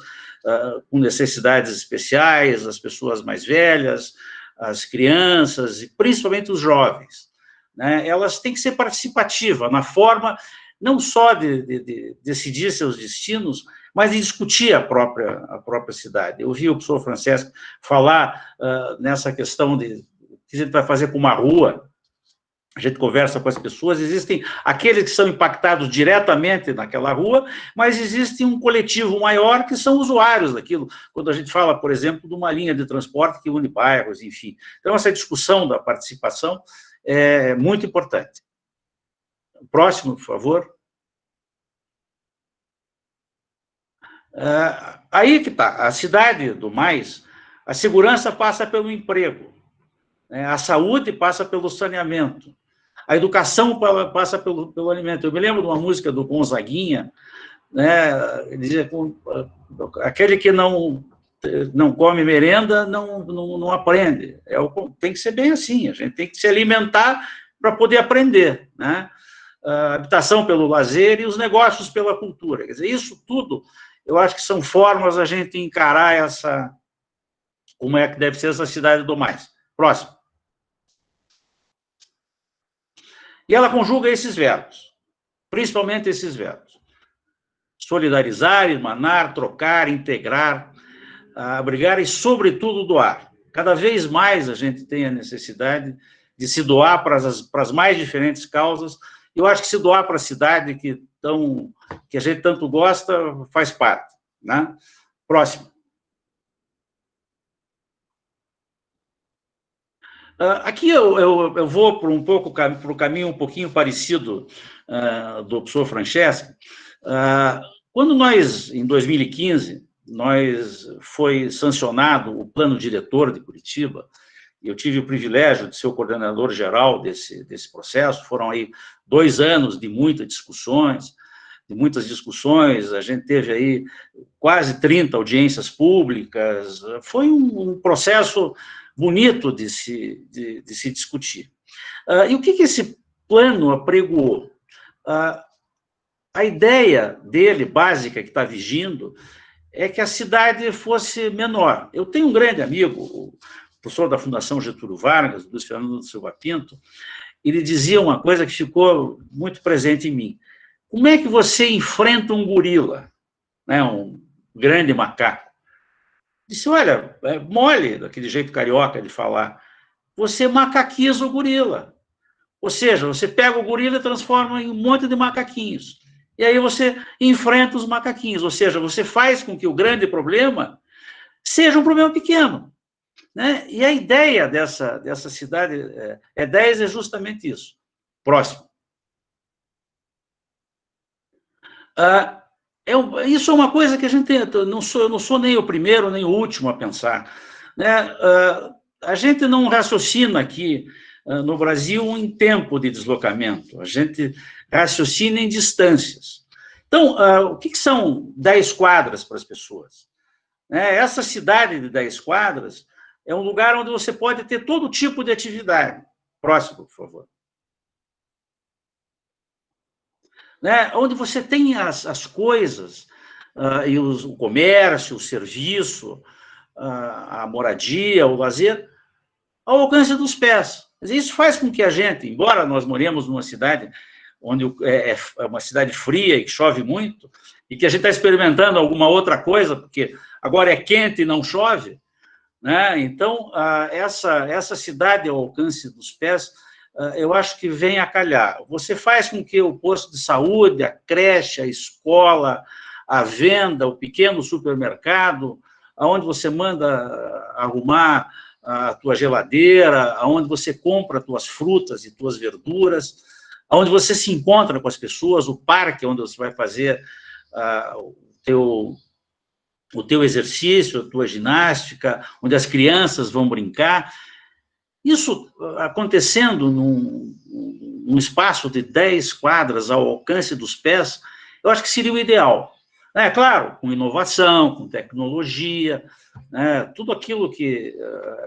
com necessidades especiais, as pessoas mais velhas, as crianças, e principalmente os jovens, né? Elas têm que ser participativas na forma não só de decidir seus destinos, mas de discutir a própria cidade. Eu ouvi o professor Francesco falar nessa questão de o que a gente vai fazer com uma rua. A gente conversa com as pessoas, existem aqueles que são impactados diretamente naquela rua, mas existe um coletivo maior que são usuários daquilo, quando a gente fala, por exemplo, de uma linha de transporte que une bairros, enfim. Então, essa discussão da participação é muito importante. Próximo, por favor. Aí que está, a cidade do mais, a segurança passa pelo emprego, né? A saúde passa pelo saneamento, a educação passa pelo alimento. Eu me lembro de uma música do Gonzaguinha, né? Ele dizia, aquele que não come merenda, não aprende. Tem que ser bem assim, a gente tem que se alimentar para poder aprender, né? A habitação pelo lazer e os negócios pela cultura. Quer dizer, isso tudo, eu acho que são formas a gente encarar como é que deve ser essa cidade do mais. Próximo. E ela conjuga esses verbos, principalmente esses verbos. solidarizar, irmanar, trocar, integrar, abrigar e, sobretudo, doar. Cada vez mais a gente tem a necessidade de se doar para as mais diferentes causas. Eu acho que se doar para a cidade que a gente tanto gosta faz parte, né? Próximo. Aqui eu vou para o caminho um pouquinho parecido do professor Franceschi. Quando nós, em 2015, foi sancionado o plano diretor de Curitiba, eu tive o privilégio de ser o coordenador geral desse processo. Foram aí 2 anos de muitas discussões, a gente teve aí quase 30 audiências públicas, foi um processo bonito de se discutir. E o que esse plano apregoou? A ideia dele, básica, que está vigindo, é que a cidade fosse menor. Eu tenho um grande amigo, o professor da Fundação Getúlio Vargas, Luiz Fernando Silva Pinto, ele dizia uma coisa que ficou muito presente em mim. Como é que você enfrenta um gorila, né, um grande macaco? Disse, olha, é mole, daquele jeito carioca de falar, você macaquiza o gorila. Ou seja, você pega o gorila e transforma em um monte de macaquinhos. E aí você enfrenta os macaquinhos, ou seja, você faz com que o grande problema seja um problema pequeno, né? E a ideia dessa cidade, E10 é justamente isso. Próximo. Isso é uma coisa que a gente eu não sou nem o primeiro nem o último a pensar, né? A gente não raciocina aqui no Brasil em tempo de deslocamento, a gente raciocina em distâncias. Então, o que são 10 quadras para as pessoas? Essa cidade de 10 quadras é um lugar onde você pode ter todo tipo de atividade. Próximo, por favor. Onde você tem as coisas, e o comércio, o serviço, a moradia, o lazer, ao alcance dos pés. Isso faz com que a gente, embora nós moremos numa cidade onde é uma cidade fria e que chove muito, e que a gente está experimentando alguma outra coisa, porque agora é quente e não chove, né? Então, essa cidade ao alcance dos pés, eu acho que vem a calhar. Você faz com que o posto de saúde, a creche, a escola, a venda, o pequeno supermercado, aonde você manda arrumar a tua geladeira, aonde você compra tuas frutas e tuas verduras, aonde você se encontra com as pessoas, o parque onde você vai fazer o teu exercício, a tua ginástica, onde as crianças vão brincar. Isso acontecendo num espaço de 10 quadras ao alcance dos pés, eu acho que seria o ideal. Claro, com inovação, com tecnologia, tudo aquilo que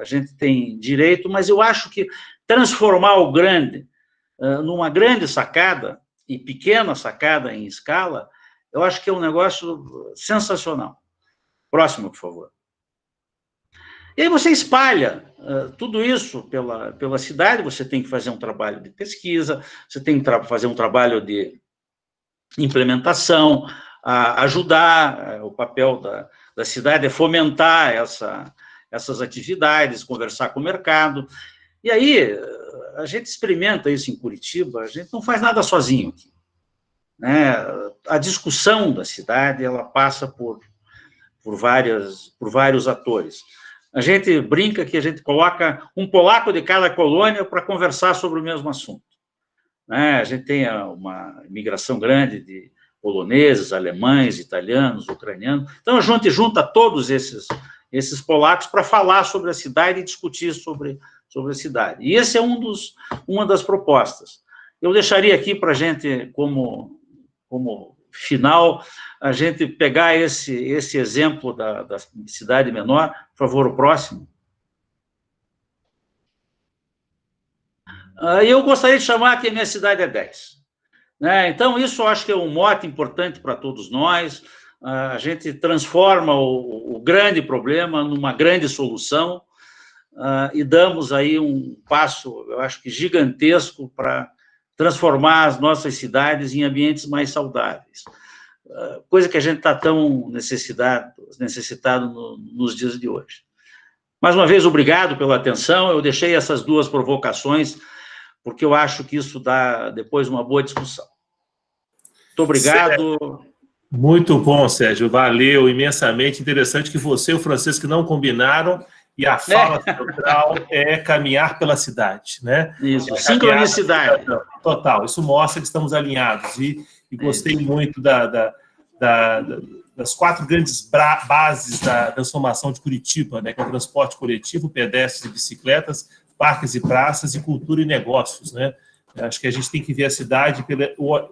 a gente tem direito, mas eu acho que transformar o grande numa grande sacada e pequena sacada em escala, eu acho que é um negócio sensacional. Próximo, por favor. E aí você espalha tudo isso pela cidade, você tem que fazer um trabalho de pesquisa, você tem que fazer um trabalho de implementação, ajudar, o papel da cidade é fomentar essas atividades, conversar com o mercado. E aí, a gente experimenta isso em Curitiba, a gente não faz nada sozinho aqui, né? A discussão da cidade, ela passa por vários atores. A gente brinca que a gente coloca um polaco de cada colônia para conversar sobre o mesmo assunto, né? A gente tem uma imigração grande de poloneses, alemães, italianos, ucranianos. Então, a gente junta todos esses polacos para falar sobre a cidade e discutir sobre a cidade. E esse é uma das propostas. Eu deixaria aqui para a gente, como final, a gente pegar esse exemplo da cidade menor. Por favor, o próximo. Eu gostaria de chamar que a minha cidade é 10. Então, isso eu acho que é um mote importante para todos nós. A gente transforma o grande problema numa grande solução e damos aí um passo, eu acho que gigantesco, para transformar as nossas cidades em ambientes mais saudáveis. coisa que a gente está tão necessitado nos dias de hoje. Mais uma vez, obrigado pela atenção. Eu deixei essas duas provocações, porque eu acho que isso dá depois uma boa discussão. Muito obrigado. Muito bom, Sérgio. Valeu imensamente. Interessante que você e o Francisco não combinaram, e a fala central é caminhar pela cidade, né? Isso, sincronicidade. Total, isso mostra que estamos alinhados. E gostei muito das 4 grandes bases da transformação de Curitiba, né? Que é o transporte coletivo, pedestres e bicicletas, parques e praças, e cultura e negócios, né? Acho que a gente tem que ver a cidade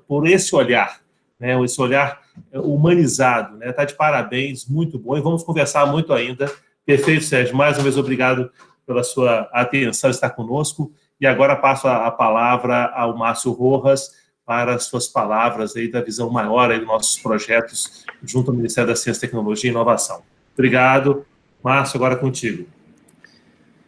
por esse olhar, né? Esse olhar humanizado, né? Tá de parabéns, muito bom, e vamos conversar muito ainda. Perfeito, Sérgio. Mais uma vez, obrigado pela sua atenção, estar conosco. E agora passo a palavra ao Márcio Rojas para as suas palavras aí da visão maior aí dos nossos projetos junto ao Ministério da Ciência, Tecnologia e Inovação. Obrigado. Márcio, agora contigo.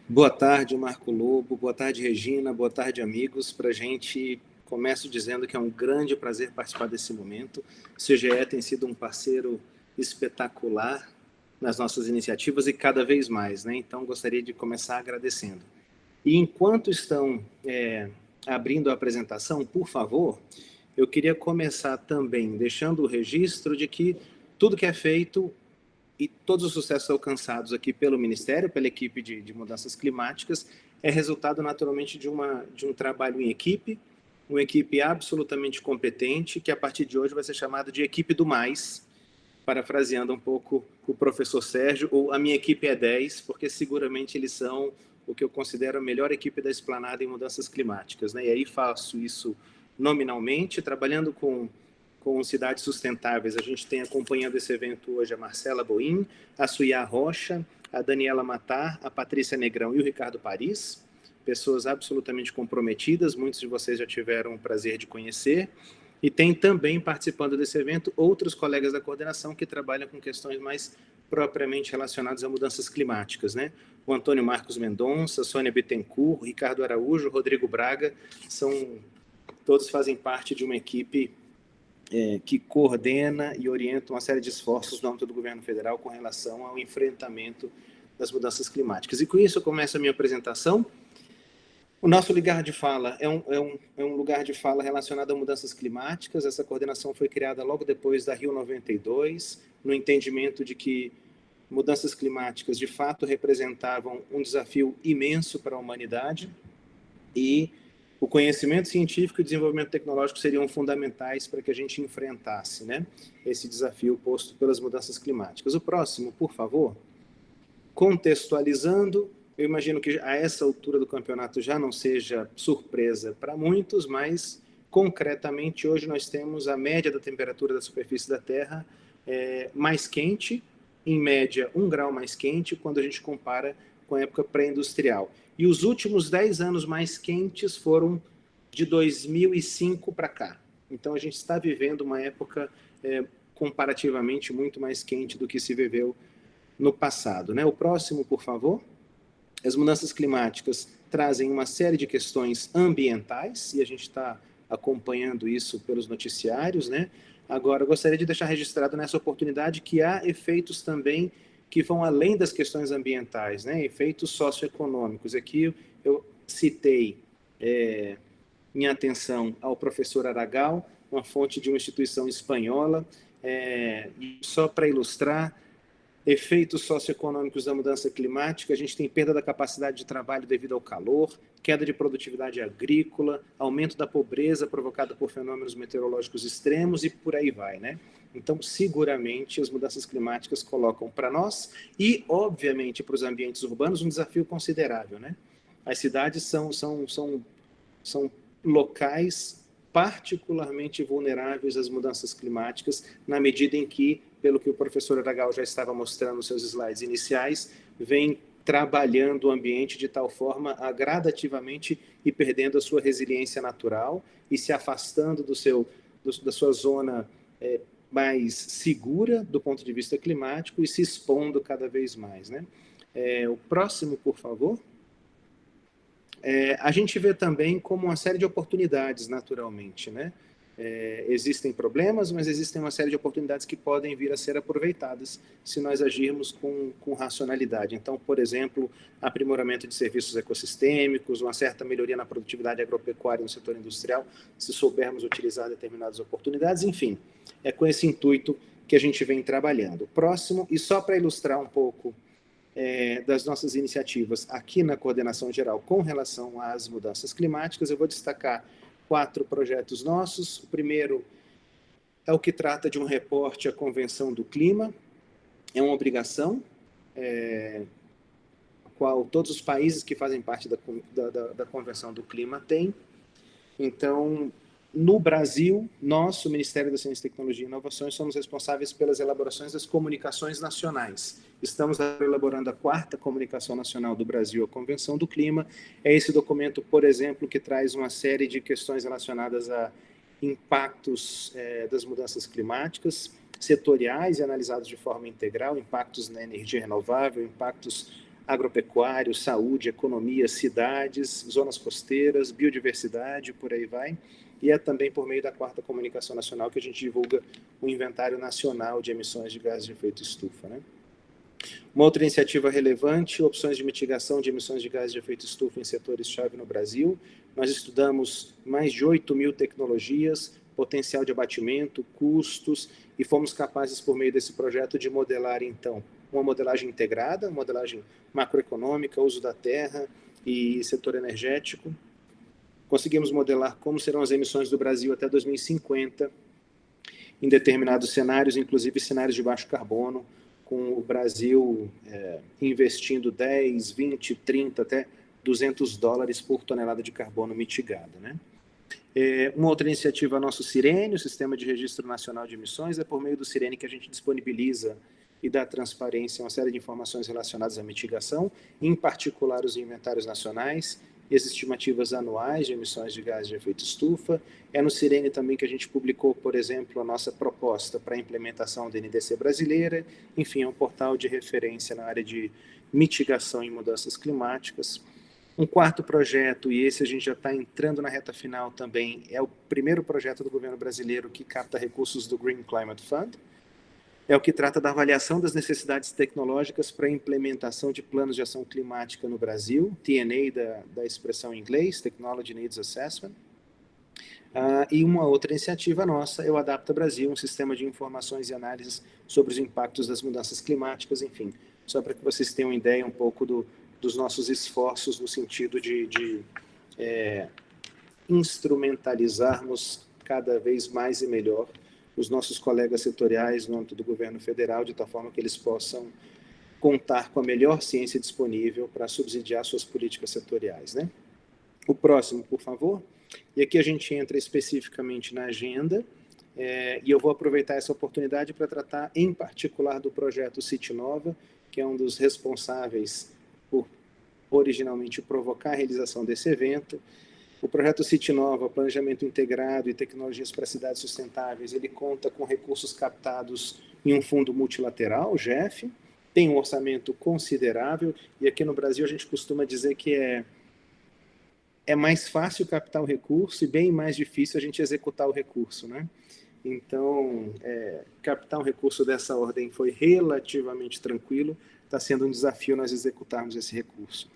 Boa tarde, Marco Lobo. Boa tarde, Regina. Boa tarde, amigos. Para a gente, começo dizendo que é um grande prazer participar desse momento. O CGE tem sido um parceiro espetacular nas nossas iniciativas e cada vez mais, né? Então, gostaria de começar agradecendo. E enquanto estão abrindo a apresentação, por favor, eu queria começar também deixando o registro de que tudo que é feito e todos os sucessos alcançados aqui pelo Ministério, pela equipe de mudanças climáticas, é resultado naturalmente de um trabalho em equipe, uma equipe absolutamente competente, que a partir de hoje vai ser chamada de equipe do mais, parafraseando um pouco o professor Sérgio, ou a minha equipe é 10, porque seguramente eles são o que eu considero a melhor equipe da Esplanada em mudanças climáticas, né? E aí faço isso nominalmente, trabalhando com cidades sustentáveis. A gente tem acompanhando esse evento hoje a Marcela Boim, a Suyá Rocha, a Daniela Matar, a Patrícia Negrão e o Ricardo Paris, pessoas absolutamente comprometidas, muitos de vocês já tiveram o prazer de conhecer. E tem também, participando desse evento, outros colegas da coordenação que trabalham com questões mais propriamente relacionadas a mudanças climáticas, né? O Antônio Marcos Mendonça, Sônia Bittencourt, Ricardo Araújo, Rodrigo Braga, todos fazem parte de uma equipe que coordena e orienta uma série de esforços no âmbito do governo federal com relação ao enfrentamento das mudanças climáticas. E com isso eu começo a minha apresentação. O nosso lugar de fala é um lugar de fala relacionado a mudanças climáticas. Essa coordenação foi criada logo depois da Rio 92, no entendimento de que mudanças climáticas, de fato, representavam um desafio imenso para a humanidade e o conhecimento científico e o desenvolvimento tecnológico seriam fundamentais para que a gente enfrentasse, né, esse desafio posto pelas mudanças climáticas. O próximo, por favor. Contextualizando, eu imagino que a essa altura do campeonato já não seja surpresa para muitos, mas concretamente hoje nós temos a média da temperatura da superfície da Terra mais quente, em média 1 grau mais quente, quando a gente compara com a época pré-industrial. E os últimos 10 anos mais quentes foram de 2005 para cá. Então a gente está vivendo uma época comparativamente muito mais quente do que se viveu no passado, né? O próximo, por favor. As mudanças climáticas trazem uma série de questões ambientais, e a gente está acompanhando isso pelos noticiários, né? Agora, eu gostaria de deixar registrado nessa oportunidade que há efeitos também que vão além das questões ambientais, né? Efeitos socioeconômicos. Aqui eu citei minha atenção ao professor Aragal, uma fonte de uma instituição espanhola, e só para ilustrar, efeitos socioeconômicos da mudança climática, a gente tem perda da capacidade de trabalho devido ao calor, queda de produtividade agrícola, aumento da pobreza provocada por fenômenos meteorológicos extremos e por aí vai, né? Então, seguramente, as mudanças climáticas colocam para nós e, obviamente, para os ambientes urbanos um desafio considerável, né? As cidades são locais particularmente vulneráveis às mudanças climáticas, na medida em que, pelo que o professor Aragal já estava mostrando nos seus slides iniciais, vem trabalhando o ambiente de tal forma a gradativamente ir perdendo a sua resiliência natural e se afastando da sua zona mais segura do ponto de vista climático e se expondo cada vez mais, né? O próximo, por favor. A gente vê também como uma série de oportunidades, naturalmente, né? Existem problemas, mas existem uma série de oportunidades que podem vir a ser aproveitadas se nós agirmos com racionalidade. Então, por exemplo, aprimoramento de serviços ecossistêmicos, uma certa melhoria na produtividade agropecuária no setor industrial, se soubermos utilizar determinadas oportunidades, enfim, é com esse intuito que a gente vem trabalhando. Próximo, e só para ilustrar um pouco das nossas iniciativas aqui na coordenação geral com relação às mudanças climáticas, eu vou destacar 4 projetos nossos. O primeiro é o que trata de um reporte à Convenção do Clima. É uma obrigação, a qual todos os países que fazem parte da Convenção do Clima têm. Então, no Brasil, nós, o Ministério da Ciência, Tecnologia e Inovações, somos responsáveis pelas elaborações das comunicações nacionais. Estamos elaborando a 4ª Comunicação Nacional do Brasil, a Convenção do Clima. É esse documento, por exemplo, que traz uma série de questões relacionadas a impactos das mudanças climáticas, setoriais e analisados de forma integral, impactos na energia renovável, impactos agropecuários, saúde, economia, cidades, zonas costeiras, biodiversidade, por aí vai. E é também por meio da 4ª Comunicação Nacional que a gente divulga o Inventário Nacional de Emissões de Gases de Efeito Estufa, né? Uma outra iniciativa relevante, opções de mitigação de emissões de gases de efeito estufa em setores-chave no Brasil. Nós estudamos mais de 8.000 tecnologias, potencial de abatimento, custos, e fomos capazes, por meio desse projeto, de modelar, então, uma modelagem integrada, uma modelagem macroeconômica, uso da terra e setor energético. Conseguimos modelar como serão as emissões do Brasil até 2050, em determinados cenários, inclusive cenários de baixo carbono, com o Brasil investindo 10, 20, 30, até $200 por tonelada de carbono mitigada, né? Uma outra iniciativa, nosso Sirene, o Sistema de Registro Nacional de Emissões, é por meio do Sirene que a gente disponibiliza e dá transparência a uma série de informações relacionadas à mitigação, em particular os inventários nacionais e as estimativas anuais de emissões de gases de efeito estufa. É no Sirene também que a gente publicou, por exemplo, a nossa proposta para a implementação da NDC brasileira. Enfim, é um portal de referência na área de mitigação em mudanças climáticas. Um 4º projeto, e esse a gente já está entrando na reta final também, é o primeiro projeto do governo brasileiro que capta recursos do Green Climate Fund. É o que trata da avaliação das necessidades tecnológicas para a implementação de planos de ação climática no Brasil, TNA da expressão em inglês, Technology Needs Assessment. E uma outra iniciativa nossa é o Adapta Brasil, um sistema de informações e análises sobre os impactos das mudanças climáticas, enfim, só para que vocês tenham uma ideia um pouco dos nossos esforços no sentido de instrumentalizarmos cada vez mais e melhor os nossos colegas setoriais no âmbito do governo federal, de tal forma que eles possam contar com a melhor ciência disponível para subsidiar suas políticas setoriais, né? O próximo, por favor. E aqui a gente entra especificamente na agenda, e eu vou aproveitar essa oportunidade para tratar em particular do projeto City Nova, que é um dos responsáveis por originalmente provocar a realização desse evento. O projeto City Nova, Planejamento Integrado e Tecnologias para Cidades Sustentáveis, ele conta com recursos captados em um fundo multilateral, o GEF, tem um orçamento considerável, e aqui no Brasil a gente costuma dizer que é mais fácil captar o recurso e bem mais difícil a gente executar o recurso, né? Então, captar um recurso dessa ordem foi relativamente tranquilo, está sendo um desafio nós executarmos esse recurso.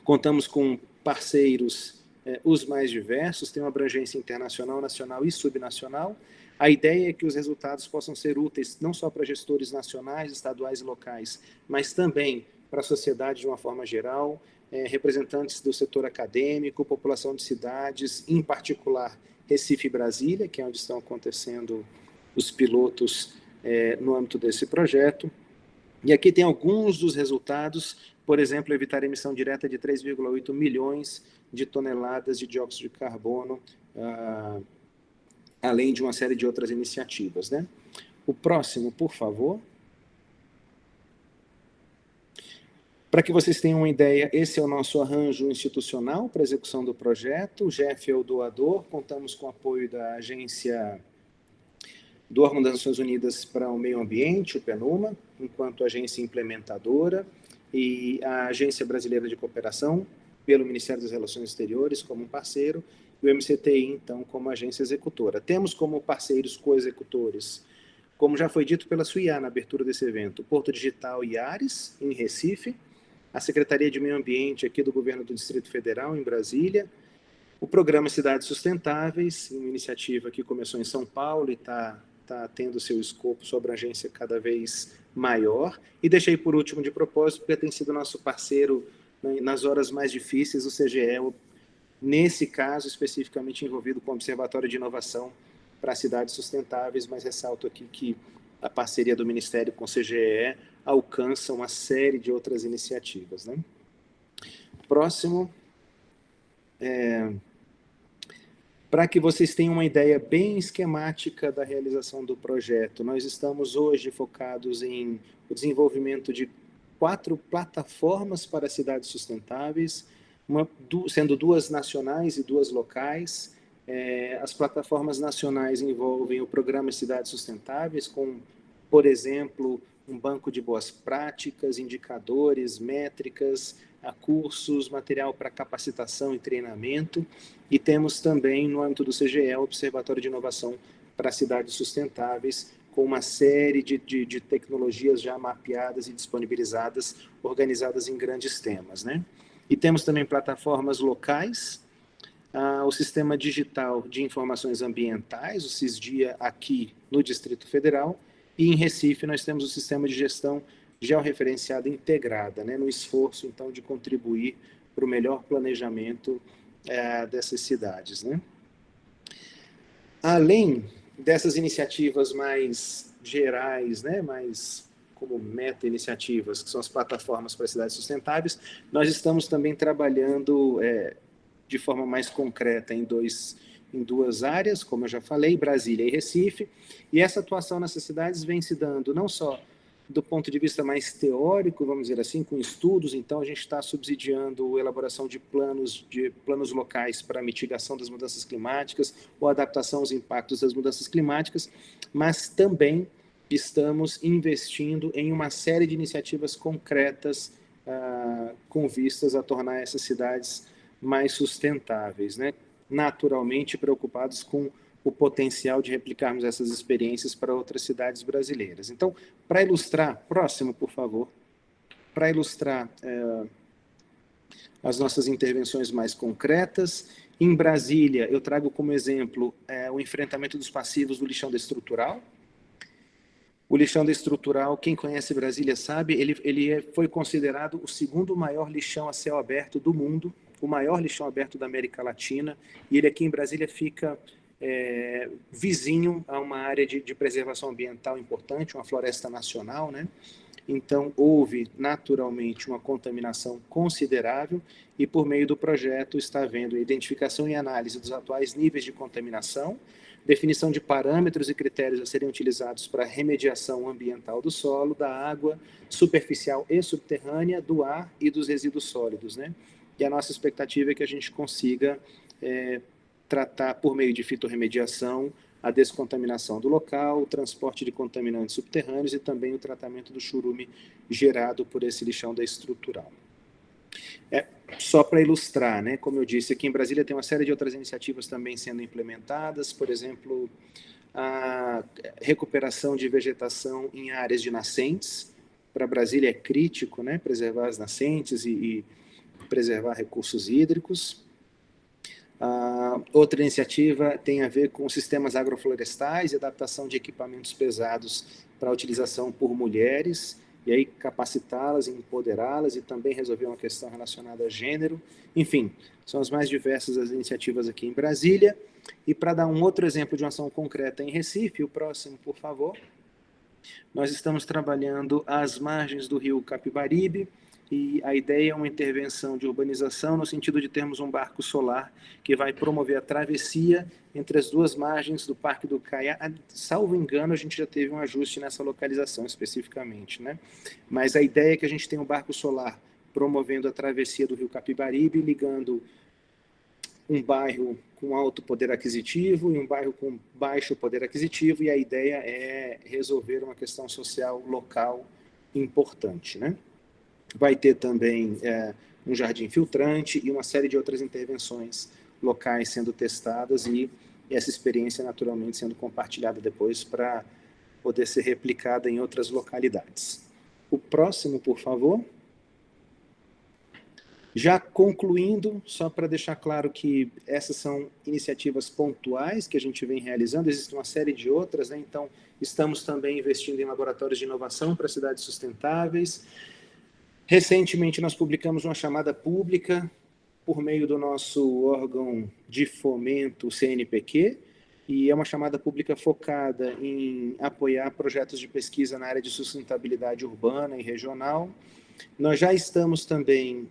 Contamos com parceiros os mais diversos, tem uma abrangência internacional, nacional e subnacional. A ideia é que os resultados possam ser úteis não só para gestores nacionais, estaduais e locais, mas também para a sociedade de uma forma geral, representantes do setor acadêmico, população de cidades, em particular Recife e Brasília, que é onde estão acontecendo os pilotos no âmbito desse projeto. E aqui tem alguns dos resultados, por exemplo, evitar a emissão direta de 3,8 milhões de toneladas de dióxido de carbono, além de uma série de outras iniciativas, né? O próximo, por favor. Para que vocês tenham uma ideia, esse é o nosso arranjo institucional para a execução do projeto. O GEF é o doador, contamos com o apoio da agência do órgão das Nações Unidas para o Meio Ambiente, o PNUMA, enquanto agência implementadora, e a Agência Brasileira de Cooperação, pelo Ministério das Relações Exteriores como um parceiro, e o MCTI, então, como agência executora. Temos como parceiros co-executores, como já foi dito pela Suiá na abertura desse evento, o Porto Digital e Ares, em Recife, a Secretaria de Meio Ambiente aqui do Governo do Distrito Federal, em Brasília, o Programa Cidades Sustentáveis, uma iniciativa que começou em São Paulo e está tendo seu escopo, sua abrangência cada vez maior. E deixei por último de propósito, porque tem sido nosso parceiro nas horas mais difíceis, o CGE, nesse caso especificamente envolvido com o Observatório de Inovação para Cidades Sustentáveis, mas ressalto aqui que a parceria do Ministério com o CGE alcança uma série de outras iniciativas, né? Próximo. Para que vocês tenham uma ideia bem esquemática da realização do projeto, nós estamos hoje focados em o desenvolvimento de 4 plataformas para cidades sustentáveis, sendo 2 nacionais e 2 locais. As plataformas nacionais envolvem o Programa Cidades Sustentáveis, com, por exemplo, um banco de boas práticas, indicadores, métricas, cursos, material para capacitação e treinamento, e temos também, no âmbito do CGE, o Observatório de Inovação para Cidades Sustentáveis, com uma série de tecnologias já mapeadas e disponibilizadas, organizadas em grandes temas, né? E temos também plataformas locais, o Sistema Digital de Informações Ambientais, o SISDIA, aqui no Distrito Federal, e em Recife nós temos o Sistema de Gestão Georreferenciada Integrada, né, no esforço, então, de contribuir para o melhor planejamento dessas cidades, né? Além dessas iniciativas mais gerais, né, mais como meta-iniciativas, que são as plataformas para cidades sustentáveis, nós estamos também trabalhando de forma mais concreta em 2 áreas, como eu já falei, Brasília e Recife, e essa atuação nessas cidades vem se dando não só do ponto de vista mais teórico, vamos dizer assim, com estudos. Então a gente está subsidiando a elaboração de planos locais para a mitigação das mudanças climáticas ou adaptação aos impactos das mudanças climáticas, mas também estamos investindo em uma série de iniciativas concretas com vistas a tornar essas cidades mais sustentáveis, né? Naturalmente preocupados com o potencial de replicarmos essas experiências para outras cidades brasileiras. Então, para ilustrar, próximo, por favor, para ilustrar as nossas intervenções mais concretas, em Brasília, eu trago como exemplo o enfrentamento dos passivos do lixão destrutural. O lixão destrutural, quem conhece Brasília sabe, ele foi considerado o 2º maior lixão a céu aberto do mundo, o maior lixão aberto da América Latina, e ele aqui em Brasília fica vizinho a uma área de preservação ambiental importante, uma floresta nacional, né? Então, houve naturalmente uma contaminação considerável e, por meio do projeto, está havendo a identificação e análise dos atuais níveis de contaminação, definição de parâmetros e critérios a serem utilizados para a remediação ambiental do solo, da água superficial e subterrânea, do ar e dos resíduos sólidos, né? E a nossa expectativa é que a gente consiga tratar, por meio de fitorremediação, a descontaminação do local, o transporte de contaminantes subterrâneos e também o tratamento do churume gerado por esse lixão da estrutural. Só para ilustrar, né, como eu disse, aqui em Brasília tem uma série de outras iniciativas também sendo implementadas, por exemplo, a recuperação de vegetação em áreas de nascentes. Para Brasília é crítico, né, preservar as nascentes e preservar recursos hídricos. Outra iniciativa tem a ver com sistemas agroflorestais e adaptação de equipamentos pesados para utilização por mulheres, e aí capacitá-las, empoderá-las e também resolver uma questão relacionada a gênero. Enfim, são as mais diversas as iniciativas aqui em Brasília. E para dar um outro exemplo de uma ação concreta em Recife, o próximo, por favor, nós estamos trabalhando às margens do rio Capibaribe, e a ideia é uma intervenção de urbanização no sentido de termos um barco solar que vai promover a travessia entre as 2 margens do Parque do Caiá. Salvo engano, a gente já teve um ajuste nessa localização especificamente, né? Mas a ideia é que a gente tenha um barco solar promovendo a travessia do rio Capibaribe, ligando um bairro com alto poder aquisitivo e um bairro com baixo poder aquisitivo, e a ideia é resolver uma questão social local importante, né? Vai ter também um jardim filtrante e uma série de outras intervenções locais sendo testadas e essa experiência naturalmente sendo compartilhada depois para poder ser replicada em outras localidades. O próximo, por favor. Já concluindo, só para deixar claro que essas são iniciativas pontuais que a gente vem realizando, existe uma série de outras, né? Então, estamos também investindo em laboratórios de inovação para cidades sustentáveis. Recentemente, nós publicamos uma chamada pública por meio do nosso órgão de fomento, o CNPq, e é uma chamada pública focada em apoiar projetos de pesquisa na área de sustentabilidade urbana e regional. Nós já estamos também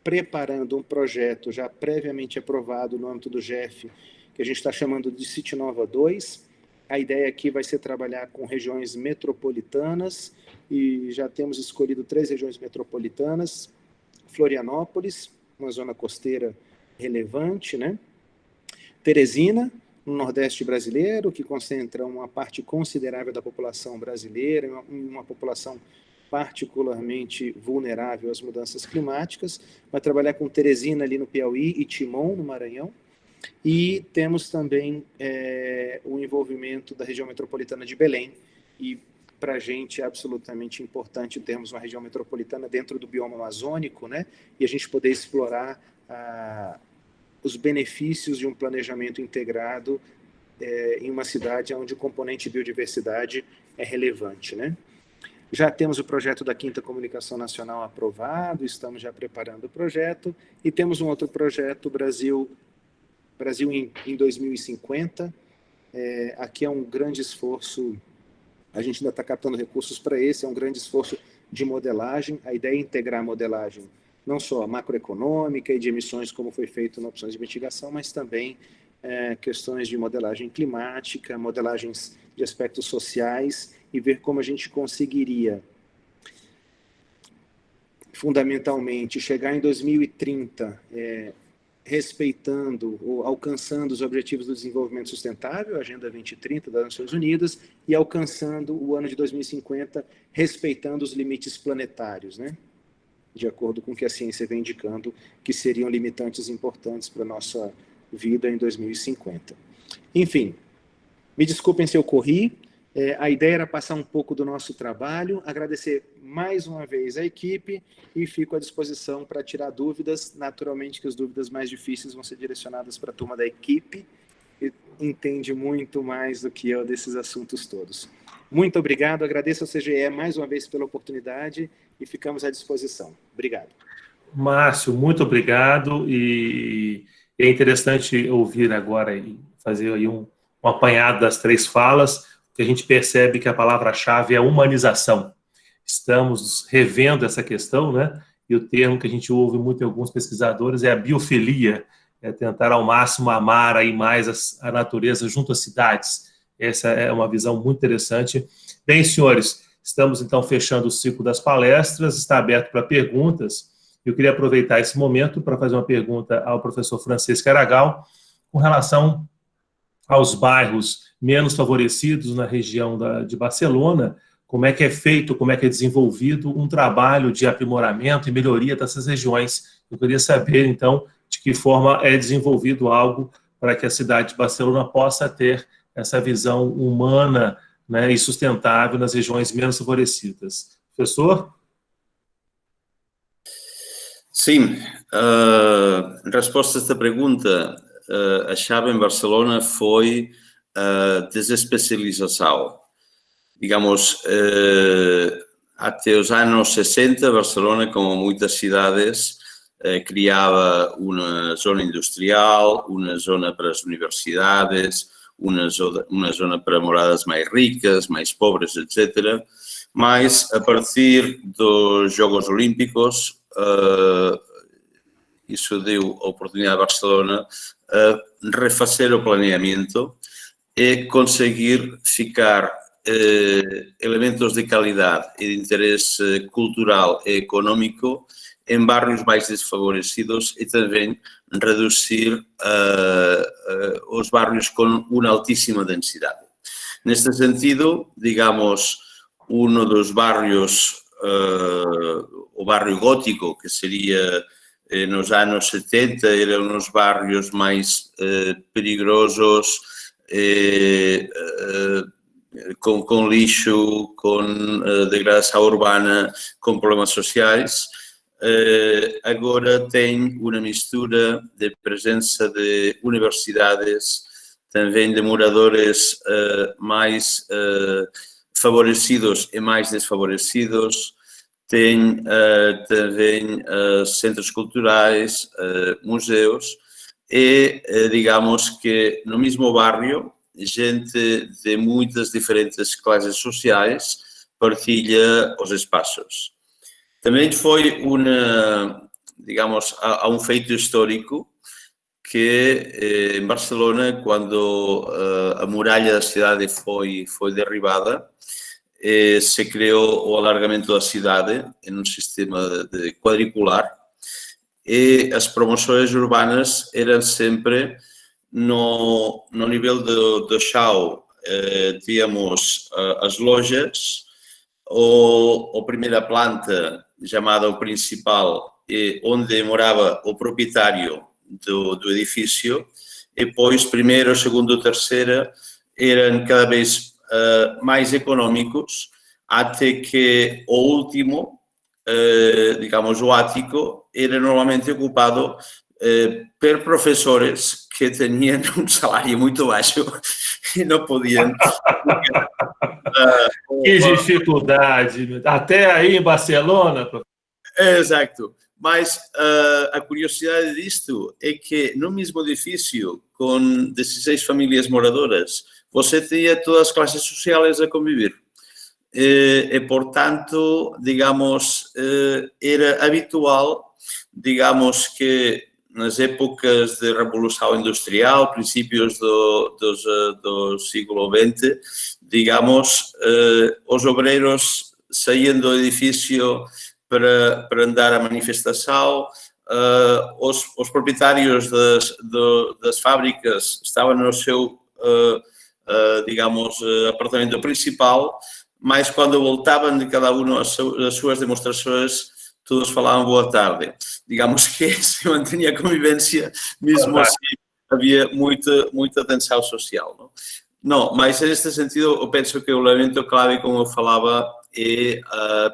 preparando um projeto já previamente aprovado no âmbito do GEF, que a gente está chamando de City Nova 2. A ideia aqui vai ser trabalhar com regiões metropolitanas, e já temos escolhido 3 regiões metropolitanas: Florianópolis, uma zona costeira relevante, né? Teresina, no Nordeste brasileiro, que concentra uma parte considerável da população brasileira, uma população particularmente vulnerável às mudanças climáticas. Vai trabalhar com Teresina ali no Piauí e Timon, no Maranhão. E temos também o envolvimento da região metropolitana de Belém. E para a gente é absolutamente importante termos uma região metropolitana dentro do bioma amazônico, né? E a gente poder explorar os benefícios de um planejamento integrado em uma cidade onde o componente biodiversidade é relevante, né? Já temos o projeto da 5ª Comunicação Nacional aprovado, estamos já preparando o projeto, e temos um outro projeto, Brasil em 2050. Aqui é um grande esforço, a gente ainda está captando recursos para esse, é um grande esforço de modelagem. A ideia é integrar a modelagem não só macroeconômica e de emissões, como foi feito na opções de mitigação, mas também questões de modelagem climática, modelagens de aspectos sociais, e ver como a gente conseguiria, fundamentalmente, chegar em 2030 respeitando ou alcançando os Objetivos do Desenvolvimento Sustentável, a Agenda 2030 das Nações Unidas, e alcançando o ano de 2050 respeitando os limites planetários, né? De acordo com o que a ciência vem indicando que seriam limitantes importantes para a nossa vida em 2050. Enfim, me desculpem se eu corri, a ideia era passar um pouco do nosso trabalho, agradecer mais uma vez a equipe e fico à disposição para tirar dúvidas. Naturalmente que as dúvidas mais difíceis vão ser direcionadas para a turma da equipe, que entende muito mais do que eu desses assuntos todos. Muito obrigado, agradeço ao CGE mais uma vez pela oportunidade e ficamos à disposição. Obrigado. Márcio, muito obrigado, e é interessante ouvir agora e fazer aí um apanhado das 3 falas, que a gente percebe que a palavra-chave é humanização. Estamos revendo essa questão, né? E o termo que a gente ouve muito em alguns pesquisadores é a biofilia, é tentar ao máximo amar aí mais a natureza junto às cidades. Essa é uma visão muito interessante. Bem, senhores, estamos então fechando o ciclo das palestras, está aberto para perguntas. Eu queria aproveitar esse momento para fazer uma pergunta ao professor Francisco Aragal com relação aos bairros menos favorecidos na região de Barcelona, como é que é feito, como é que é desenvolvido um trabalho de aprimoramento e melhoria dessas regiões. Eu queria saber, então, de que forma é desenvolvido algo para que a cidade de Barcelona possa ter essa visão humana, né, e sustentável nas regiões menos favorecidas. Professor? Sim, em resposta a esta pergunta, a chave em Barcelona foi a desespecialização. Digamos, até os anos 60, Barcelona, como muitas cidades, criava uma zona industrial, uma zona para as universidades, uma zona para moradas mais ricas, mais pobres, etc. Mas, a partir dos Jogos Olímpicos, isso deu a oportunidade a Barcelona a refazer o planeamento e conseguir ficar elementos de qualidade e de interesse cultural e econômico em bairros mais desfavorecidos e também reduzir os bairros com uma altíssima densidade. Neste sentido, digamos, um dos bairros, o bairro gótico, que seria nos anos 70 eram os bairros mais perigosos, com lixo, com degradação urbana, com problemas sociais. Agora tem uma mistura de presença de universidades, também de moradores mais favorecidos e mais desfavorecidos. Tem também centros culturais, museus e, digamos que no mesmo bairro, gente de muitas diferentes classes sociais partilha os espaços. Também foi digamos, há um feito histórico que em Barcelona, quando a muralha da cidade foi derribada, se criou o alargamento da cidade em um sistema de quadricular e as promoções urbanas eram sempre no nível do chão. Tínhamos as lojas, a primeira planta, chamada o principal, onde morava o proprietário do edifício, e depois, primeiro, segundo, terceiro, eram cada vez mais econômicos, até que o último, digamos, o ático, era normalmente ocupado por professores que tinham um salário muito baixo e não podiam... Que dificuldade! Até aí em Barcelona? Exato. Mas a curiosidade disto é que no mesmo edifício, com 16 famílias moradoras, você tinha todas as classes sociais a conviver. E, portanto, digamos, era habitual, digamos que nas épocas de Revolução Industrial, princípios do século XX, digamos, os obreiros saíam do edifício para andar à manifestação, os proprietários das fábricas estavam no seu, digamos, apartamento principal, mas quando voltavam de cada um às suas demonstrações, todos falavam boa tarde. Digamos que se mantinha a convivência, mesmo assim havia muita tensão social. Não, mas neste sentido, eu penso que o elemento clave, como eu falava, é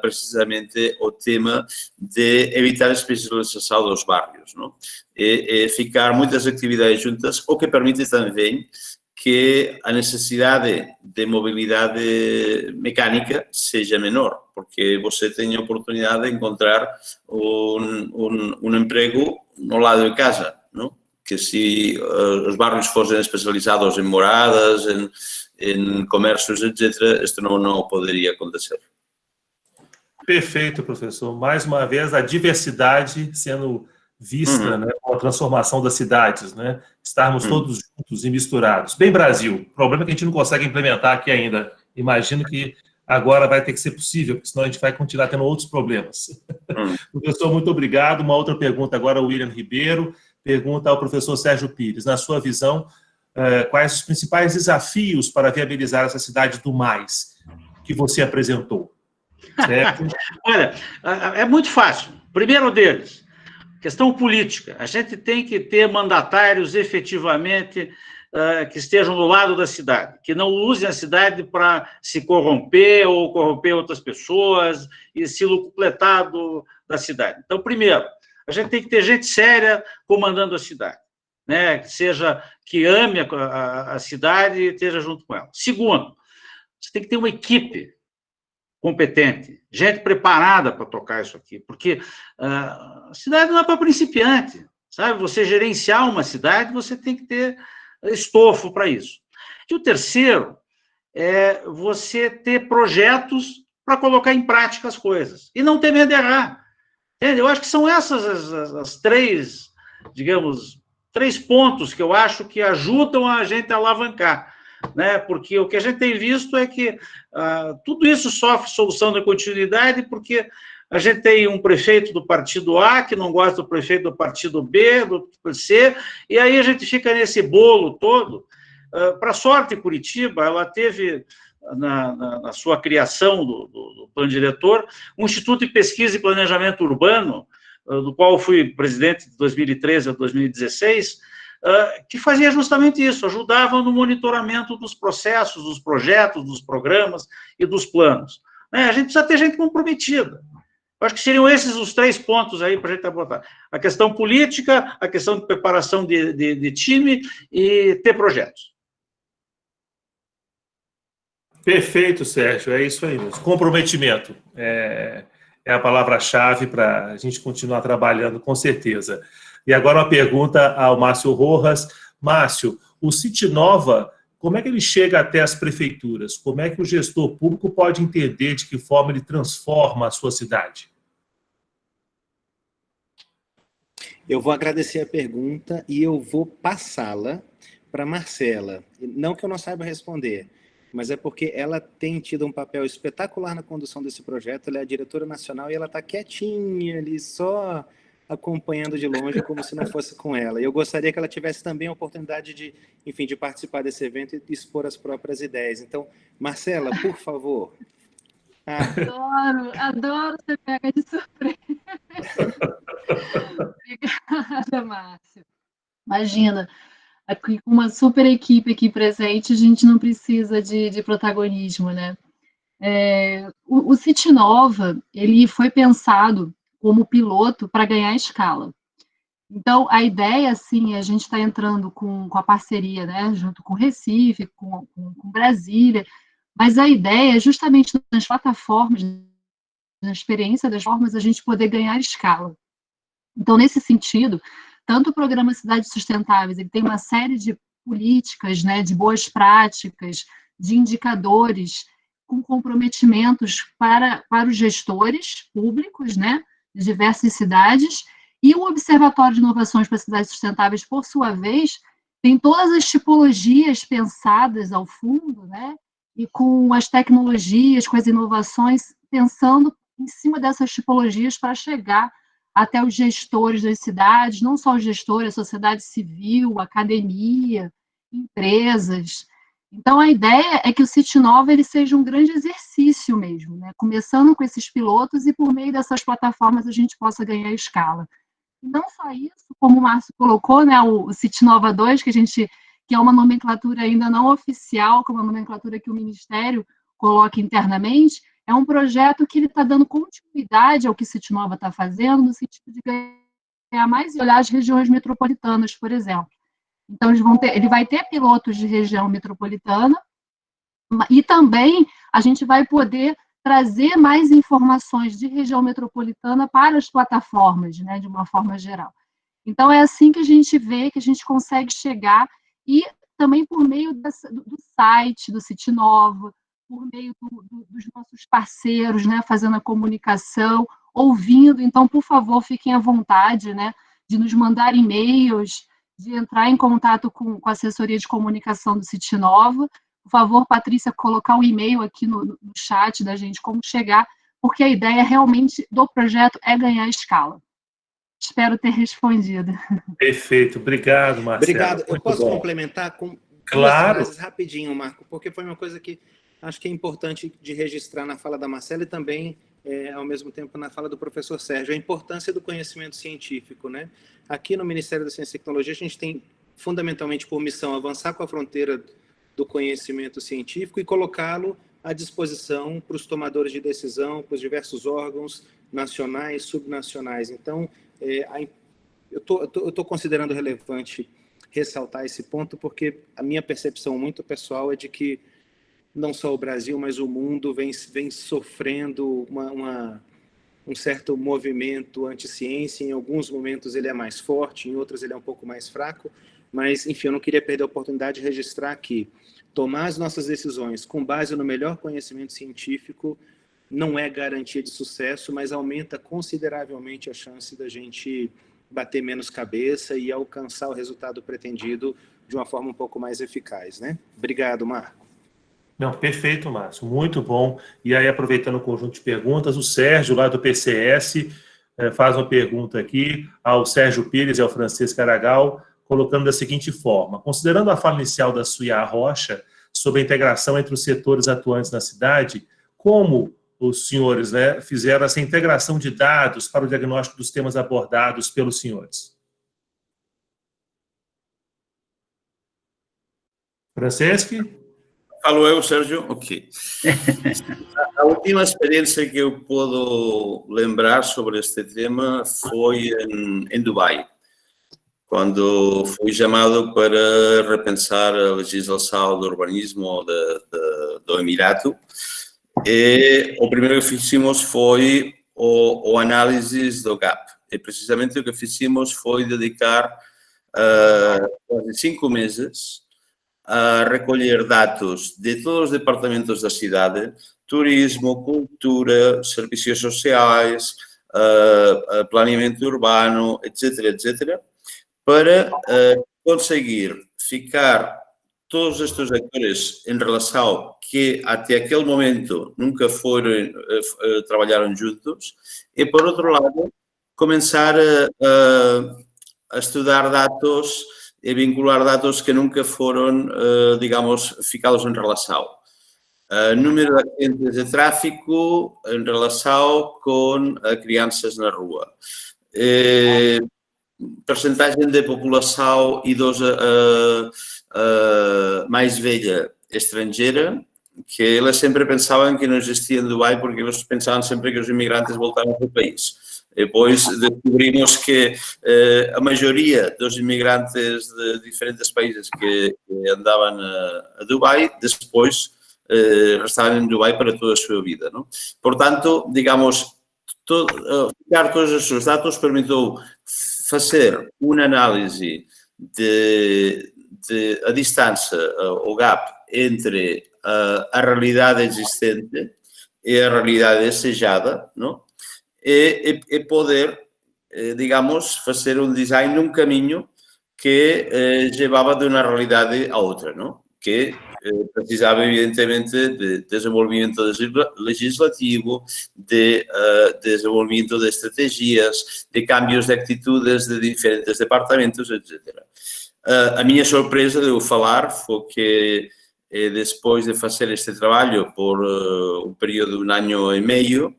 precisamente o tema de evitar a especialização dos bairros, não? É ficar muitas atividades juntas, o que permite também que a necessidade de mobilidade mecânica seja menor, porque você tem a oportunidade de encontrar um emprego no lado de casa, não? Que se os bairros fossem especializados em moradas, em comércios, etc., isto não poderia acontecer. Perfeito, professor. Mais uma vez, a diversidade sendo vista, né, com a transformação das cidades, né? Estarmos todos juntos e misturados. Bem, Brasil, o problema é que a gente não consegue implementar aqui ainda. Imagino que agora vai ter que ser possível, porque senão a gente vai continuar tendo outros problemas. Professor, muito obrigado. Uma outra pergunta agora, o William Ribeiro, pergunta ao professor Sérgio Pires. Na sua visão, quais os principais desafios para viabilizar essa cidade do mais que você apresentou? Certo? Olha, é muito fácil. Primeiro deles, questão política. A gente tem que ter mandatários efetivamente que estejam do lado da cidade, que não usem a cidade para se corromper ou corromper outras pessoas e se lucupletar da cidade. Então, primeiro, a gente tem que ter gente séria comandando a cidade, né? Que ame a cidade e esteja junto com ela. Segundo, você tem que ter uma equipe competente, gente preparada para tocar isso aqui, porque a cidade não é para principiante, sabe? Você gerenciar uma cidade, você tem que ter estofo para isso. E o terceiro é você ter projetos para colocar em prática as coisas, e não ter medo de errar. Entende? Eu acho que são essas as três, digamos, 3 pontos que eu acho que ajudam a gente a alavancar, né? Porque o que a gente tem visto é que tudo isso sofre solução da continuidade, porque a gente tem um prefeito do partido A que não gosta do prefeito do partido B, do C, e aí a gente fica nesse bolo todo. Para sorte, Curitiba, ela teve, na sua criação do plano diretor, um Instituto de Pesquisa e Planejamento Urbano, do qual eu fui presidente de 2013 a 2016, que fazia justamente isso, ajudava no monitoramento dos processos, dos projetos, dos programas e dos planos. A gente precisa ter gente comprometida. Eu acho que seriam esses os 3 pontos aí para a gente abordar. A questão política, a questão de preparação de time e ter projetos. Perfeito, Sérgio, é isso aí mesmo. Comprometimento é a palavra-chave para a gente continuar trabalhando, com certeza. E agora uma pergunta ao Márcio Rojas. Márcio, o City Nova, como é que ele chega até as prefeituras? Como é que o gestor público pode entender de que forma ele transforma a sua cidade? Eu vou agradecer a pergunta e eu vou passá-la para Marcela. Não que eu não saiba responder, mas é porque ela tem tido um papel espetacular na condução desse projeto. Ela é a diretora nacional e ela está quietinha ali, só acompanhando de longe, como se não fosse com ela. E eu gostaria que ela tivesse também a oportunidade de, enfim, de participar desse evento e expor as próprias ideias. Então, Marcela, por favor. Adoro ser pega de surpresa. Obrigada, Márcio. Imagina, aqui com uma super equipe aqui presente, a gente não precisa de protagonismo, né? O City Nova, ele foi pensado como piloto para ganhar escala. Então, a ideia, assim, a gente está entrando com a parceria, né, junto com Recife, com Brasília, mas a ideia é justamente nas plataformas, na experiência das formas, a gente poder ganhar escala. Então, nesse sentido, tanto o programa Cidades Sustentáveis, ele tem uma série de políticas, né, de boas práticas, de indicadores, com comprometimentos para os gestores públicos, né, de diversas cidades, e o Observatório de Inovações para Cidades Sustentáveis, por sua vez, tem todas as tipologias pensadas ao fundo, né, e com as tecnologias, com as inovações, pensando em cima dessas tipologias para chegar até os gestores das cidades, não só os gestores, a sociedade civil, a academia, empresas. Então, a ideia é que o City Nova ele seja um grande exercício mesmo, né? Começando com esses pilotos e por meio dessas plataformas a gente possa ganhar escala. E não só isso, como o Márcio colocou, né, o City Nova 2, que é uma nomenclatura ainda não oficial, que é uma nomenclatura que o Ministério coloca internamente, é um projeto que ele está dando continuidade ao que City Nova está fazendo, no sentido de ganhar mais e olhar as regiões metropolitanas, por exemplo. Então, ele vai ter pilotos de região metropolitana e também a gente vai poder trazer mais informações de região metropolitana para as plataformas, né, de uma forma geral. Então, é assim que a gente vê, que a gente consegue chegar, e também por meio do site do City Nova, por meio dos nossos parceiros, né, fazendo a comunicação, ouvindo. Então, por favor, fiquem à vontade, né, de nos mandar e-mails, de entrar em contato com a assessoria de comunicação do City Nova. Por favor, Patrícia, colocar o e-mail aqui no chat da gente, como chegar, porque a ideia realmente do projeto é ganhar escala. Espero ter respondido. Perfeito, obrigado, Marcelo. Obrigado. Eu posso complementar com duas frases rapidinho, Marco, porque foi uma coisa que acho que é importante de registrar na fala da Marcela e também, ao mesmo tempo, na fala do professor Sérgio, a importância do conhecimento científico, né? Aqui no Ministério da Ciência e Tecnologia, a gente tem fundamentalmente por missão avançar com a fronteira do conhecimento científico e colocá-lo à disposição para os tomadores de decisão, para os diversos órgãos nacionais, subnacionais. Então, eu estou considerando relevante ressaltar esse ponto, porque a minha percepção muito pessoal é de que não só o Brasil, mas o mundo vem sofrendo um certo movimento anti-ciência. Em alguns momentos ele é mais forte, em outros ele é um pouco mais fraco, mas, enfim, eu não queria perder a oportunidade de registrar aqui. Tomar as nossas decisões com base no melhor conhecimento científico não é garantia de sucesso, mas aumenta consideravelmente a chance da gente bater menos cabeça e alcançar o resultado pretendido de uma forma um pouco mais eficaz, né? Obrigado, Marco. Não, perfeito, Márcio, muito bom. E aí, aproveitando o conjunto de perguntas, o Sérgio, lá do PCS, faz uma pergunta aqui ao Sérgio Pires e ao Francisco Aragal, colocando da seguinte forma: considerando a fala inicial da Suiá Rocha sobre a integração entre os setores atuantes na cidade, como os senhores, né, fizeram essa integração de dados para o diagnóstico dos temas abordados pelos senhores? Franceschi? Falo eu, Sérgio? Ok. A última experiência que eu posso lembrar sobre este tema foi em Dubai, quando fui chamado para repensar a legislação do urbanismo do Emirato. E o primeiro que fizemos foi o análise do GAP. E precisamente o que fizemos foi dedicar quase 5 meses a recolher dados de todos os departamentos da cidade, turismo, cultura, serviços sociais, planeamento urbano, etc., etc., para conseguir ficar todos estes atores em relação que até aquele momento nunca foram, trabalharam juntos, e por outro lado, começar a estudar dados e vincular dados que nunca foram, digamos, ficados em relação. Número de acidentes de tráfico em relação com crianças na rua. Percentagem de população idosa mais velha estrangeira, que eles sempre pensavam que não existia em Dubai porque eles pensavam sempre que os imigrantes voltavam para o país. Depois descobrimos que a maioria dos imigrantes de diferentes países que andavam a Dubai, depois estavam em Dubai para toda a sua vida, não? Portanto, digamos, ficar todos esses dados permitiu fazer uma análise a distância, o gap entre a realidade existente e a realidade desejada, não? E poder, digamos, fazer um design num caminho que levava de uma realidade a outra, não? Que precisava, evidentemente, de desenvolvimento legislativo, de desenvolvimento de estratégias, de cambios de atitudes de diferentes departamentos, etc. A minha surpresa, devo falar, foi que depois de fazer este trabalho por um período de 1 ano e meio,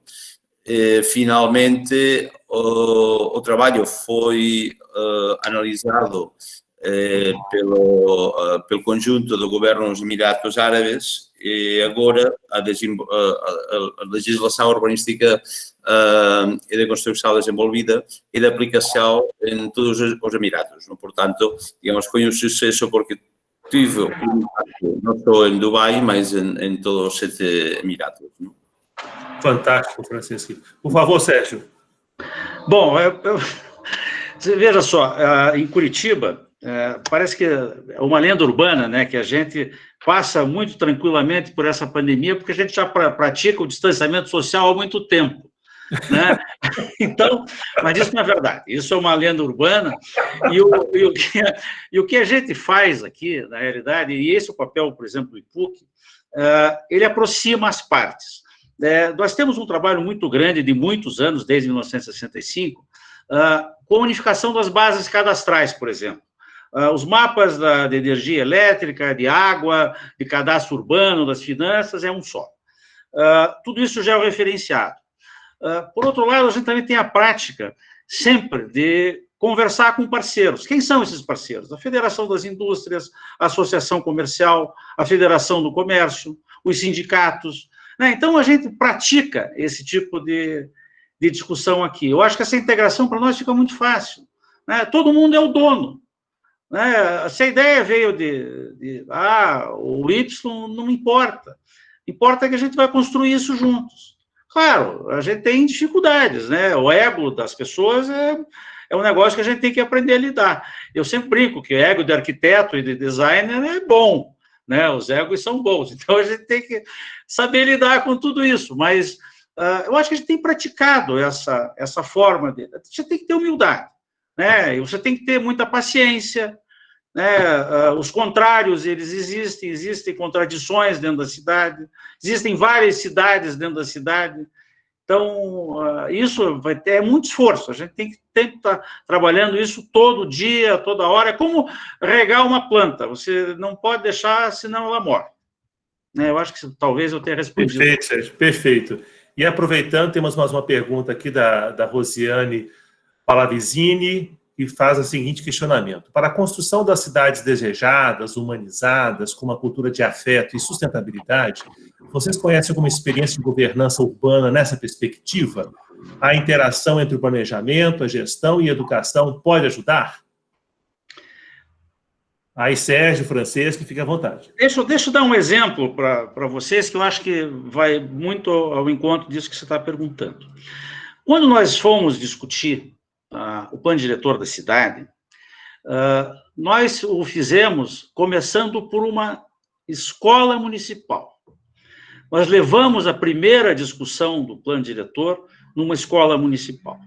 finalmente o trabalho foi analisado pelo conjunto do governo dos Emirados Árabes e agora a legislação urbanística e de construção desenvolvida e de aplicação em todos os Emirados. Não? Portanto, digamos, foi um sucesso porque tive um impacto não só em Dubai, mas em todos os 7 Emirados. Não? Fantástico, Franceschi. Por favor, Sérgio. Bom, veja só, em Curitiba, parece que é uma lenda urbana, né, que a gente passa muito tranquilamente por essa pandemia, porque a gente já pratica o distanciamento social há muito tempo, né? Então, mas isso não é verdade, isso é uma lenda urbana, e o que a gente faz aqui, na realidade, e esse é o papel, por exemplo, do IPUC, ele aproxima as partes. Nós temos um trabalho muito grande de muitos anos, desde 1965, com a unificação das bases cadastrais, por exemplo. Os mapas de energia elétrica, de água, de cadastro urbano, das finanças, é um só. Tudo isso já é referenciado. Por outro lado, a gente também tem a prática sempre de conversar com parceiros. Quem são esses parceiros? A Federação das Indústrias, a Associação Comercial, a Federação do Comércio, os sindicatos. Né? Então, a gente pratica esse tipo de discussão aqui. Eu acho que essa integração para nós fica muito fácil. Né? Todo mundo é o dono. Né? Se a ideia veio o Y, não importa. Importa que a gente vai construir isso juntos. Claro, a gente tem dificuldades, né? O ego das pessoas é um negócio que a gente tem que aprender a lidar. Eu sempre brinco que o ego de arquiteto e de designer é bom, né? Os egos são bons, então a gente tem que saber lidar com tudo isso, mas eu acho que a gente tem praticado essa forma de... Você tem que ter humildade, né? E você tem que ter muita paciência, né? Os contrários, eles existem contradições dentro da cidade, existem várias cidades dentro da cidade, então isso vai ter muito esforço, a gente tem que estar trabalhando isso todo dia, toda hora, é como regar uma planta, você não pode deixar, senão ela morre. Eu acho que talvez eu tenha respondido. Perfeito, Sérgio, perfeito. E aproveitando, temos mais uma pergunta aqui da Rosiane Palavizini, que faz o seguinte questionamento. Para a construção das cidades desejadas, humanizadas, com uma cultura de afeto e sustentabilidade, vocês conhecem alguma experiência de governança urbana nessa perspectiva? A interação entre o planejamento, a gestão e a educação pode ajudar? Aí, Sérgio, Francesco, fique à vontade. Deixa eu dar um exemplo para vocês, que eu acho que vai muito ao encontro disso que você está perguntando. Quando nós fomos discutir o plano diretor da cidade, nós o fizemos começando por uma escola municipal. Nós levamos a primeira discussão do plano diretor numa escola municipal.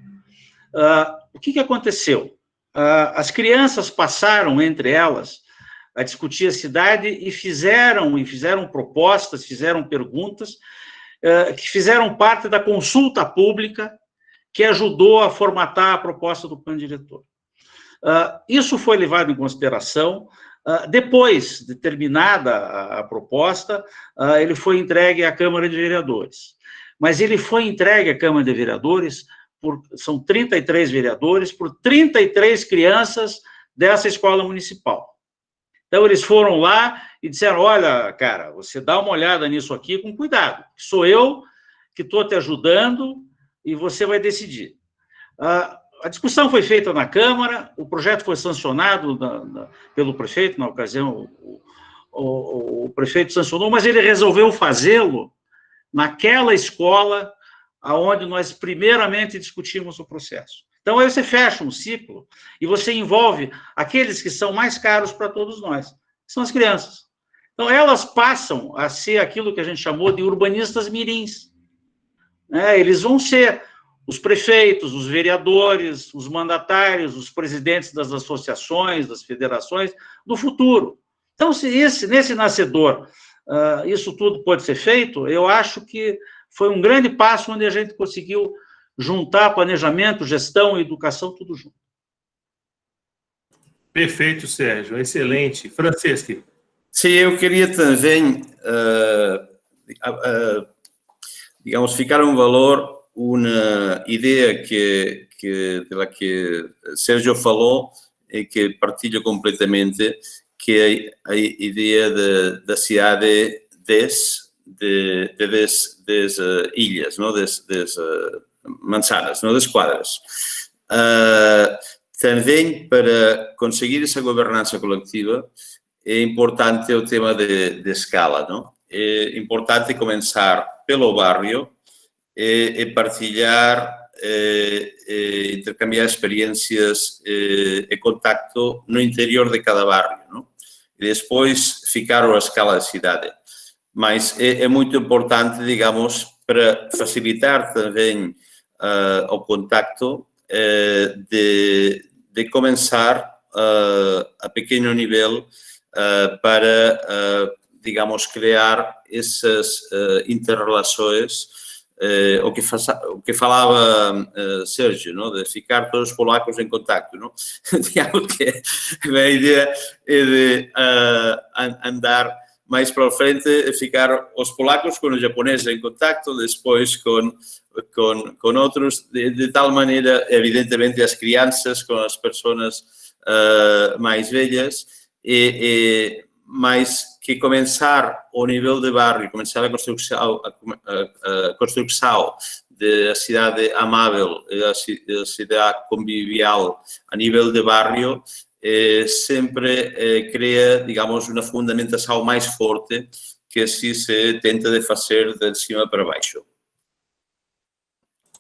O que aconteceu? As crianças passaram, entre elas, a discutir a cidade e fizeram propostas, fizeram perguntas, que fizeram parte da consulta pública que ajudou a formatar a proposta do plano diretor. Isso foi levado em consideração. Depois de terminada a proposta, ele foi entregue à Câmara de Vereadores. Mas ele foi entregue à Câmara de Vereadores, são 33 vereadores, por 33 crianças dessa escola municipal. Então, eles foram lá e disseram, olha, cara, você dá uma olhada nisso aqui com cuidado, sou eu que estou te ajudando e você vai decidir. A discussão foi feita na Câmara, o projeto foi sancionado pelo prefeito, na ocasião o prefeito sancionou, mas ele resolveu fazê-lo naquela escola onde nós primeiramente discutimos o processo. Então, aí você fecha um ciclo e você envolve aqueles que são mais caros para todos nós, que são as crianças. Então, elas passam a ser aquilo que a gente chamou de urbanistas mirins. Eles vão ser os prefeitos, os vereadores, os mandatários, os presidentes das associações, das federações do futuro. Então, se nesse nascedor isso tudo pode ser feito, eu acho que foi um grande passo onde a gente conseguiu juntar planejamento, gestão e educação, tudo junto. Perfeito, Sérgio. Excelente. Francesco. Sim, eu queria também, digamos, ficar um valor uma ideia de que Sérgio falou e que partilho completamente, que é a ideia da cidade das ilhas, não? das manzanas, não? Das quadras. Também para conseguir essa governança coletiva é importante o tema de escala, não? É importante começar pelo barrio e partilhar, intercambiar experiências e contacto no interior de cada barrio, não? E depois ficar a escala da cidade. Mas é muito importante, digamos, para facilitar também o contacto, de começar a pequeno nível para, digamos, criar essas interrelações, o que falava Sérgio, não? De ficar todos os polacos em contacto, não? Digamos que a ideia é de andar mais para frente, ficar os polacos com os japoneses em contacto, depois com outros, de tal maneira, evidentemente, as crianças com as pessoas mais velhas, mas que começar ao nível de barrio, começar a construção da cidade amável, da cidade convivial a nível de barrio, sempre cria, digamos, uma fundamentação mais forte que se tenta de fazer de cima para baixo.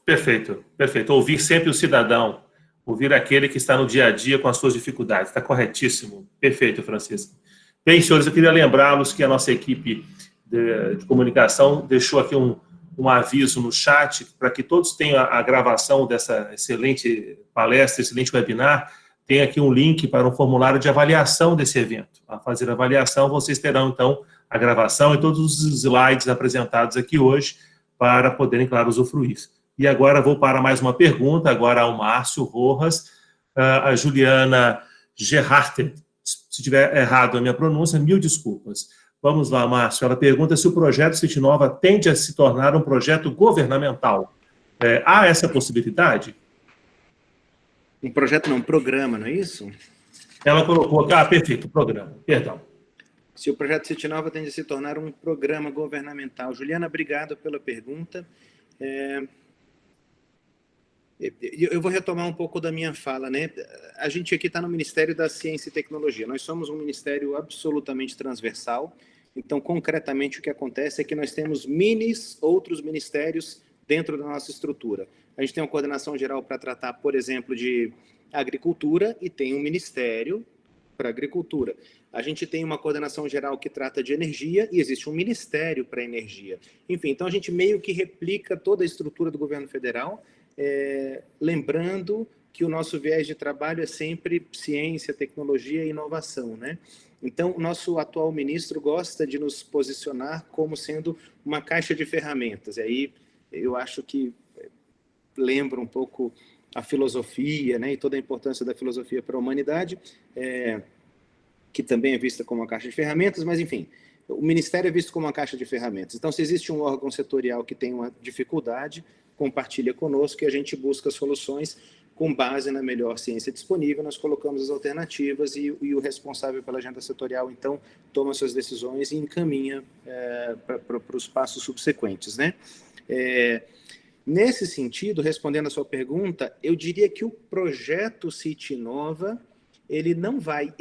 Perfeito, perfeito. Ouvir sempre o cidadão, ouvir aquele que está no dia a dia com as suas dificuldades. Está corretíssimo. Perfeito, Francisco. Bem, senhores, eu queria lembrá-los que a nossa equipe de comunicação deixou aqui um aviso no chat para que todos tenham a gravação dessa excelente palestra, excelente webinar. Tem aqui um link para um formulário de avaliação desse evento. Ao fazer a avaliação, vocês terão, então, a gravação e todos os slides apresentados aqui hoje para poderem, claro, usufruir. E agora vou para mais uma pergunta, agora ao Márcio Rojas, a Juliana Gerhardt. Se tiver errado a minha pronúncia, mil desculpas. Vamos lá, Márcio. Ela pergunta se o projeto City Nova tende a se tornar um projeto governamental. Há essa possibilidade? Um projeto não, um programa, não é isso? Ela colocou aqui, perfeito, programa, perdão. Se o projeto City Nova tende a se tornar um programa governamental. Juliana, obrigado pela pergunta. Eu vou retomar um pouco da minha fala, né? A gente aqui está no Ministério da Ciência e Tecnologia. Nós somos um ministério absolutamente transversal. Então, concretamente, o que acontece é que nós temos outros ministérios dentro da nossa estrutura. A gente tem uma coordenação geral para tratar, por exemplo, de agricultura e tem um ministério para agricultura. A gente tem uma coordenação geral que trata de energia e existe um ministério para energia. Enfim, então a gente meio que replica toda a estrutura do governo federal, lembrando que o nosso viés de trabalho é sempre ciência, tecnologia e inovação, né? Então, o nosso atual ministro gosta de nos posicionar como sendo uma caixa de ferramentas. E aí, eu acho que lembra um pouco a filosofia, né, e toda a importância da filosofia para a humanidade, que também é vista como uma caixa de ferramentas, mas, enfim, o Ministério é visto como uma caixa de ferramentas. Então, se existe um órgão setorial que tem uma dificuldade, compartilha conosco e a gente busca soluções com base na melhor ciência disponível, nós colocamos as alternativas e o responsável pela agenda setorial, então, toma suas decisões e encaminha para os passos subsequentes, né? Nesse sentido, respondendo a sua pergunta, eu diria que o projeto City Nova, ele não vai,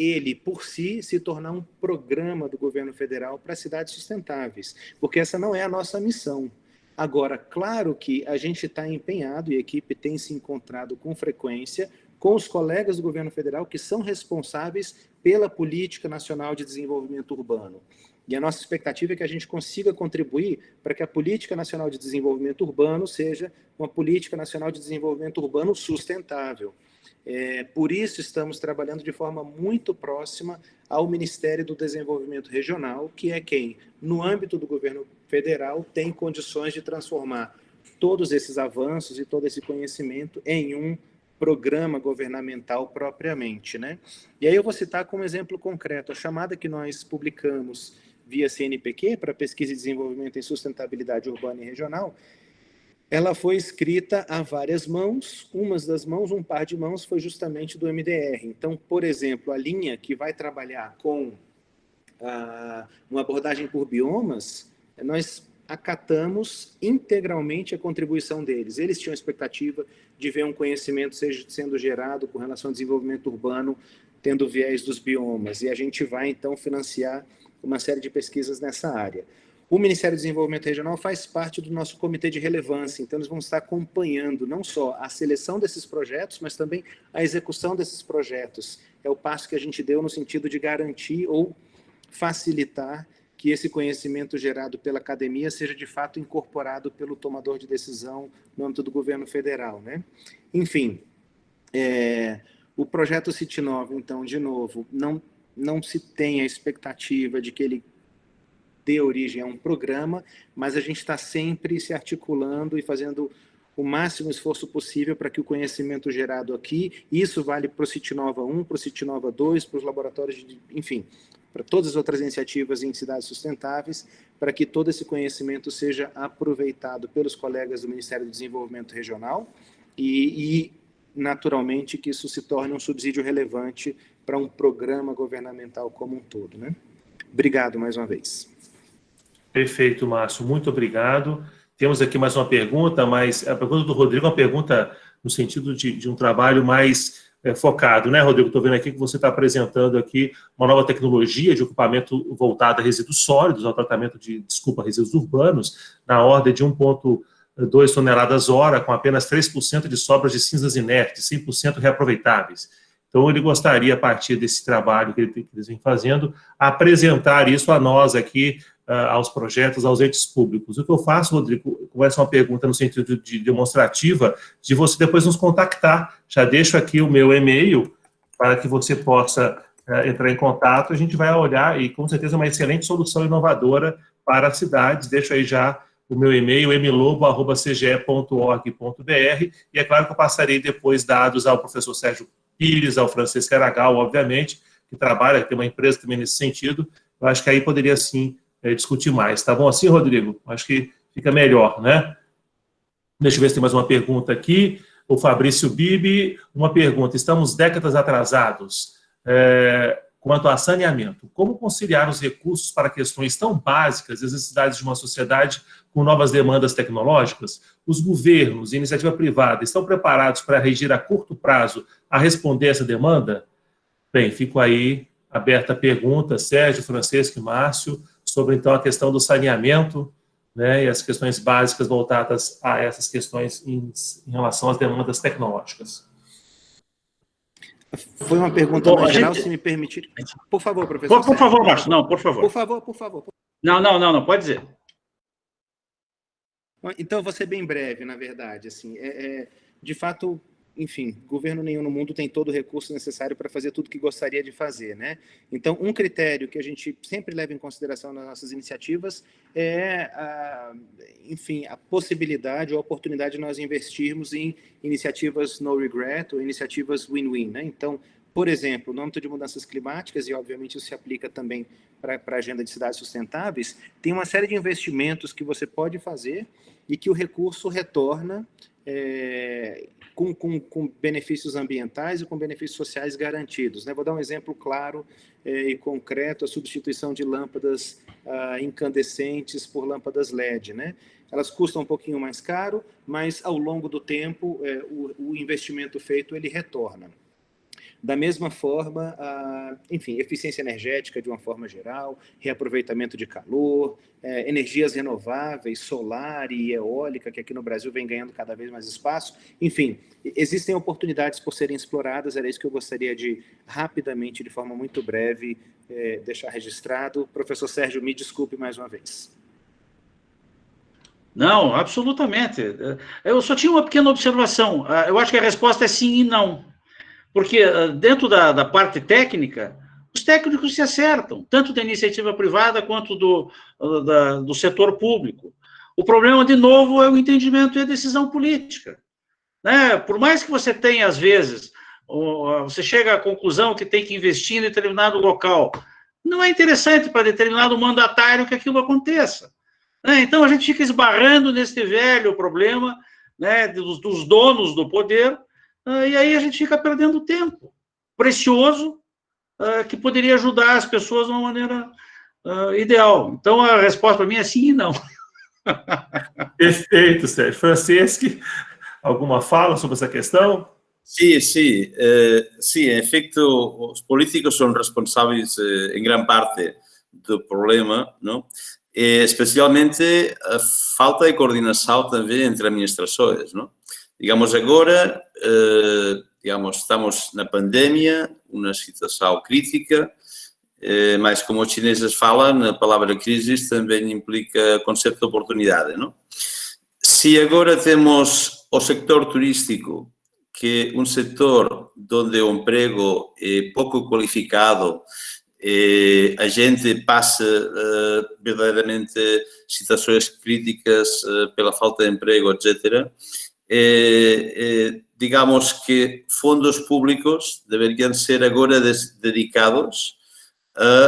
por si, se tornar um programa do governo federal para cidades sustentáveis, porque essa não é a nossa missão. Agora, claro que a gente está empenhado e a equipe tem se encontrado com frequência com os colegas do governo federal que são responsáveis pela Política Nacional de Desenvolvimento Urbano. E a nossa expectativa é que a gente consiga contribuir para que a Política Nacional de Desenvolvimento Urbano seja uma Política Nacional de Desenvolvimento Urbano sustentável. Por isso, estamos trabalhando de forma muito próxima ao Ministério do Desenvolvimento Regional, que é quem, no âmbito do governo federal, tem condições de transformar todos esses avanços e todo esse conhecimento em um programa governamental propriamente, né? E aí eu vou citar como exemplo concreto a chamada que nós publicamos via CNPq para Pesquisa e Desenvolvimento em Sustentabilidade Urbana e Regional. Ela foi escrita a várias mãos, um par de mãos foi justamente do MDR. Então, por exemplo, a linha que vai trabalhar com uma abordagem por biomas, nós acatamos integralmente a contribuição deles. Eles tinham a expectativa de ver um conhecimento sendo gerado com relação ao desenvolvimento urbano, tendo viés dos biomas, e a gente vai, então, financiar uma série de pesquisas nessa área. O Ministério do Desenvolvimento Regional faz parte do nosso comitê de relevância, então eles vão estar acompanhando não só a seleção desses projetos, mas também a execução desses projetos. É o passo que a gente deu no sentido de garantir ou facilitar que esse conhecimento gerado pela academia seja de fato incorporado pelo tomador de decisão no âmbito do governo federal, né? Enfim, o projeto City Nova, então, de novo, não se tem a expectativa de que ele dê origem a um programa, mas a gente está sempre se articulando e fazendo o máximo esforço possível para que o conhecimento gerado aqui, isso vale para o City Nova 1, para o City Nova 2, para os laboratórios, enfim, para todas as outras iniciativas em cidades sustentáveis, para que todo esse conhecimento seja aproveitado pelos colegas do Ministério do Desenvolvimento Regional e naturalmente, que isso se torne um subsídio relevante para um programa governamental como um todo, né? Obrigado mais uma vez. Perfeito, Márcio. Muito obrigado. Temos aqui mais uma pergunta, mas a pergunta do Rodrigo é uma pergunta no sentido de um trabalho mais focado, né, Rodrigo? Estou vendo aqui que você está apresentando aqui uma nova tecnologia de ocupamento voltada a resíduos sólidos, ao tratamento de, resíduos urbanos, na ordem de 1,2 toneladas hora, com apenas 3% de sobras de cinzas inertes, 100% reaproveitáveis. Então, ele gostaria, a partir desse trabalho que eles vêm fazendo, apresentar isso a nós aqui, aos projetos, aos entes públicos. O que eu faço, Rodrigo, com essa uma pergunta no sentido de demonstrativa, de você depois nos contactar. Já deixo aqui o meu e-mail para que você possa entrar em contato. A gente vai olhar e, com certeza, é uma excelente solução inovadora para as cidades. Deixo aí já o meu e-mail, mlobo@cge.org.br, e é claro que eu passarei depois dados ao professor Sérgio Pires, ao Francisco Aragal, obviamente, que trabalha, que tem uma empresa também nesse sentido, eu acho que aí poderia, sim, discutir mais. Tá bom assim, Rodrigo? Acho que fica melhor, né? Deixa eu ver se tem mais uma pergunta aqui. O Fabrício Bibi, uma pergunta. Estamos décadas atrasados quanto a saneamento. Como conciliar os recursos para questões tão básicas das necessidades de uma sociedade com novas demandas tecnológicas? Os governos e iniciativa privada estão preparados para regir a curto prazo a responder essa demanda? Bem, fico aí aberta a pergunta, Sérgio, Francesco e Márcio, sobre, então, a questão do saneamento, né, e as questões básicas voltadas a essas questões em relação às demandas tecnológicas. Foi uma pergunta mais geral, se me permitir. Por favor, professor. Por favor, Márcio. Não, por favor. Por favor. Não, pode dizer. Então, eu vou ser bem breve, na verdade. Assim, de fato, enfim, governo nenhum no mundo tem todo o recurso necessário para fazer tudo que gostaria de fazer, né? Então, um critério que a gente sempre leva em consideração nas nossas iniciativas é, enfim, a possibilidade ou a oportunidade de nós investirmos em iniciativas no regret ou iniciativas win-win, né? Então, por exemplo, no âmbito de mudanças climáticas, e obviamente isso se aplica também para a agenda de cidades sustentáveis, tem uma série de investimentos que você pode fazer e que o recurso retorna com benefícios ambientais e com benefícios sociais garantidos, né? Vou dar um exemplo claro e concreto: a substituição de lâmpadas incandescentes por lâmpadas LED, né? Elas custam um pouquinho mais caro, mas ao longo do tempo o investimento feito ele retorna. Da mesma forma, enfim, eficiência energética de uma forma geral, reaproveitamento de calor, energias renováveis, solar e eólica, que aqui no Brasil vem ganhando cada vez mais espaço. Enfim, existem oportunidades por serem exploradas, era isso que eu gostaria de, rapidamente, de forma muito breve, deixar registrado. Professor Sérgio, me desculpe mais uma vez. Não, absolutamente. Eu só tinha uma pequena observação. Eu acho que a resposta é sim e não. Porque dentro da parte técnica, os técnicos se acertam, tanto da iniciativa privada quanto do setor público. O problema, de novo, é o entendimento e a decisão política, né? Por mais que você tenha, às vezes, você chega à conclusão que tem que investir em determinado local, não é interessante para determinado mandatário que aquilo aconteça, né? Então, a gente fica esbarrando nesse velho problema, né, dos donos do poder. E aí a gente fica perdendo tempo precioso que poderia ajudar as pessoas de uma maneira ideal. Então, a resposta para mim é sim e não. Perfeito, Sérgio. Francesco, alguma fala sobre essa questão? Sim, em efeito, os políticos são responsáveis, em grande parte, do problema, não? E, especialmente, a falta de coordenação também entre administrações, não? Digamos, agora, estamos na pandemia, uma situação crítica, mas como os chineses falam, a palavra crise também implica conceito de oportunidade, não? Se agora temos o sector turístico, que é um setor onde o emprego é pouco qualificado, a gente passa verdadeiramente situações críticas pela falta de emprego, etc., digamos que fundos públicos deveriam ser agora dedicados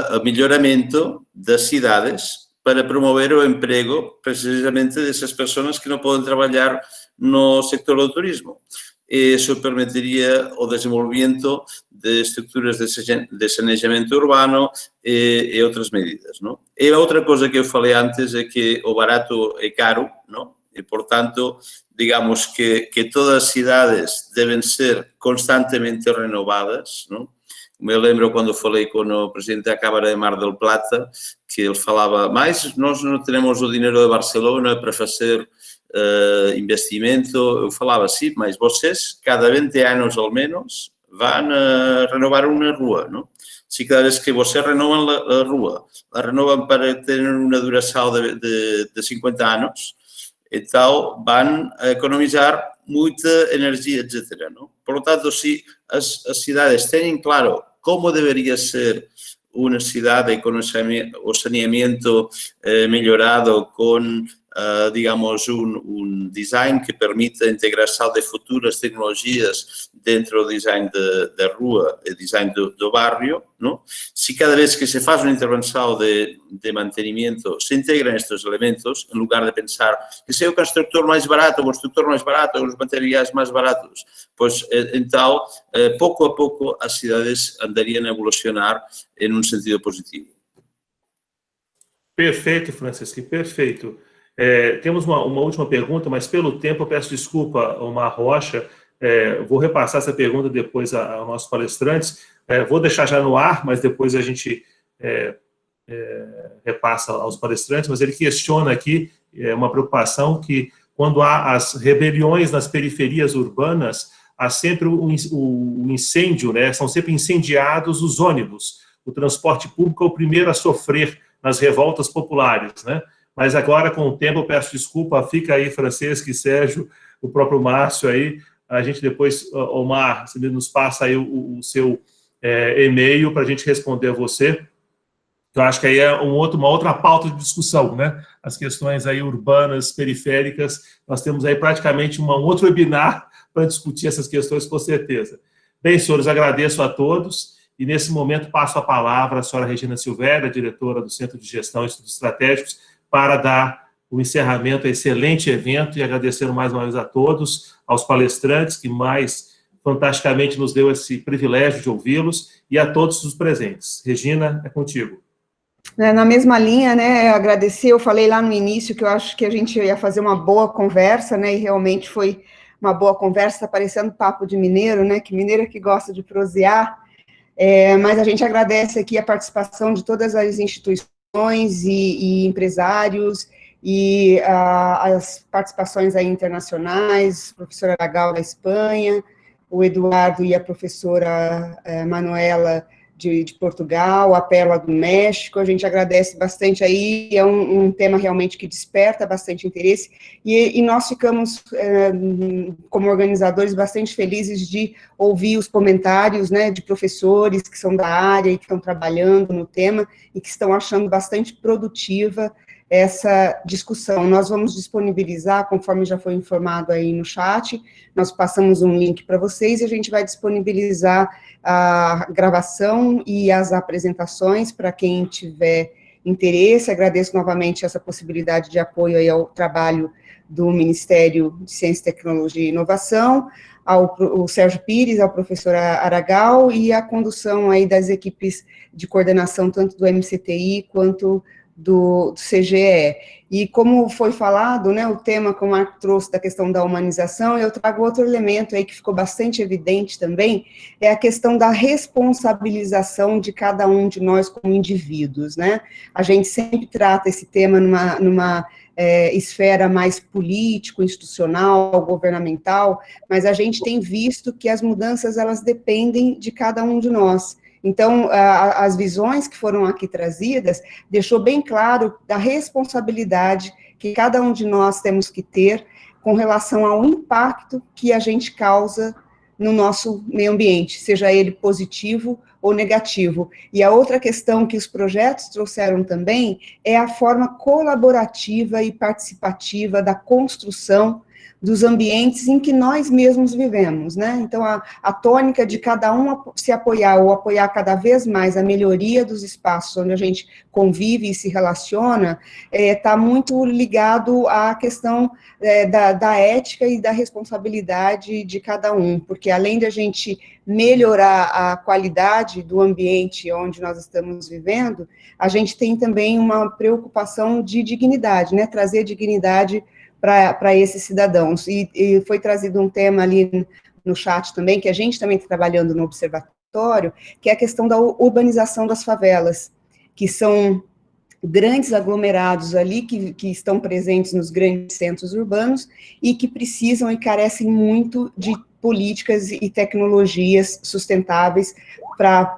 a melhoramento das cidades para promover o emprego precisamente dessas pessoas que não podem trabalhar no sector do turismo. Isso permitiria o desenvolvimento de estruturas de saneamento urbano e outras medidas, não? E a outra coisa que eu falei antes é que o barato é caro, não? E, portanto, digamos que todas as cidades devem ser constantemente renovadas, não? Me lembro quando falei com o presidente da Câmara de Mar del Plata, que ele falava, mas nós não temos o dinheiro de Barcelona para fazer investimento. Eu falava, sim, mas vocês, cada 20 anos ao menos, vão renovar uma rua, não? Se cada vez que vocês renovam a rua, a renovam para ter uma duração de 50 anos, então vão economizar muita energia, etc., não? Por lo tanto, se as cidades têm claro como deveria ser uma cidade com o saneamento melhorado, com digamos, um design que permita a integração de futuras tecnologias dentro do design da rua e design do bairro, não? Se cada vez que se faz uma intervenção de mantenimento se integram estes elementos, em lugar de pensar que se é o construtor mais barato, os materiais mais baratos, pois então, pouco a pouco, as cidades andariam a evolucionar em um sentido positivo. Perfeito, Francisco, perfeito. Temos uma última pergunta, mas pelo tempo eu peço desculpa, Omar Rocha, vou repassar essa pergunta depois aos nossos palestrantes, vou deixar já no ar, mas depois a gente repassa aos palestrantes, mas ele questiona aqui uma preocupação que quando há as rebeliões nas periferias urbanas, há sempre o incêndio, né? São sempre incendiados os ônibus, o transporte público é o primeiro a sofrer nas revoltas populares, né? Mas agora, com o tempo, eu peço desculpa, fica aí, Francisco e Sérgio, o próprio Márcio aí, a gente depois, Omar, você nos passa aí o seu e-mail para a gente responder a você. Eu acho que aí é uma outra pauta de discussão, né? As questões aí urbanas, periféricas, nós temos aí praticamente um outro webinar para discutir essas questões, com certeza. Bem, senhores, agradeço a todos e, nesse momento, passo a palavra à senhora Regina Silvéria, diretora do Centro de Gestão e Estudos Estratégicos, para dar o encerramento a excelente evento e agradecer mais uma vez a todos, aos palestrantes que mais fantasticamente nos deu esse privilégio de ouvi-los e a todos os presentes. Regina, é contigo. Na mesma linha, né, agradecer, eu falei lá no início que eu acho que a gente ia fazer uma boa conversa, né, e realmente foi uma boa conversa, tá parecendo papo de mineiro, né, que mineiro que gosta de prosear, mas a gente agradece aqui a participação de todas as instituições e empresários, e as participações aí internacionais, a professora Aragal da Espanha, o Eduardo e a professora Manuela de Portugal, a Pérola do México, a gente agradece bastante aí, é um tema realmente que desperta bastante interesse, e nós ficamos, como organizadores, bastante felizes de ouvir os comentários, né, de professores que são da área e que estão trabalhando no tema, e que estão achando bastante produtiva essa discussão. Nós vamos disponibilizar, conforme já foi informado aí no chat, nós passamos um link para vocês e a gente vai disponibilizar a gravação e as apresentações para quem tiver interesse. Agradeço novamente essa possibilidade de apoio aí ao trabalho do Ministério de Ciência, Tecnologia e Inovação, ao Sérgio Pires, ao professor Aragal e a condução aí das equipes de coordenação, tanto do MCTI quanto do CGE. E como foi falado, né, o tema que o Marco trouxe da questão da humanização, eu trago outro elemento aí que ficou bastante evidente também, é a questão da responsabilização de cada um de nós como indivíduos, né? A gente sempre trata esse tema numa esfera mais político, institucional, governamental, mas a gente tem visto que as mudanças, elas dependem de cada um de nós. Então, as visões que foram aqui trazidas, deixou bem claro da responsabilidade que cada um de nós temos que ter com relação ao impacto que a gente causa no nosso meio ambiente, seja ele positivo ou negativo. E a outra questão que os projetos trouxeram também é a forma colaborativa e participativa da construção dos ambientes em que nós mesmos vivemos, né? Então, a tônica de cada um se apoiar ou apoiar cada vez mais a melhoria dos espaços onde a gente convive e se relaciona, está muito ligado à questão da ética e da responsabilidade de cada um, porque além de a gente melhorar a qualidade do ambiente onde nós estamos vivendo, a gente tem também uma preocupação de dignidade, né? Trazer dignidade para esses cidadãos, e foi trazido um tema ali no chat também, que a gente também está trabalhando no observatório, que é a questão da urbanização das favelas, que são grandes aglomerados ali, que estão presentes nos grandes centros urbanos, e que precisam e carecem muito de políticas e tecnologias sustentáveis,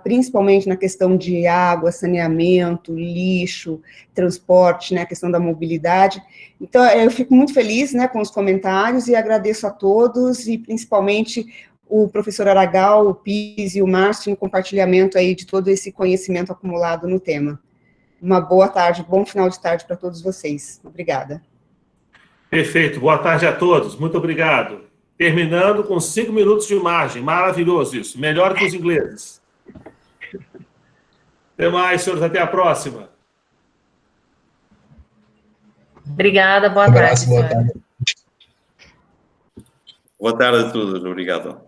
principalmente na questão de água, saneamento, lixo, transporte, né, a questão da mobilidade. Então, eu fico muito feliz, né, com os comentários e agradeço a todos, e principalmente o professor Aragal, o Pires e o Márcio no compartilhamento aí de todo esse conhecimento acumulado no tema. Uma boa tarde, bom final de tarde para todos vocês. Obrigada. Perfeito. Boa tarde a todos. Muito obrigado. Terminando com 5 minutos de margem. Maravilhoso isso. Melhor que os ingleses. Até mais, senhores. Até a próxima. Obrigada, boa tarde, senhora. Boa tarde a todos. Obrigado.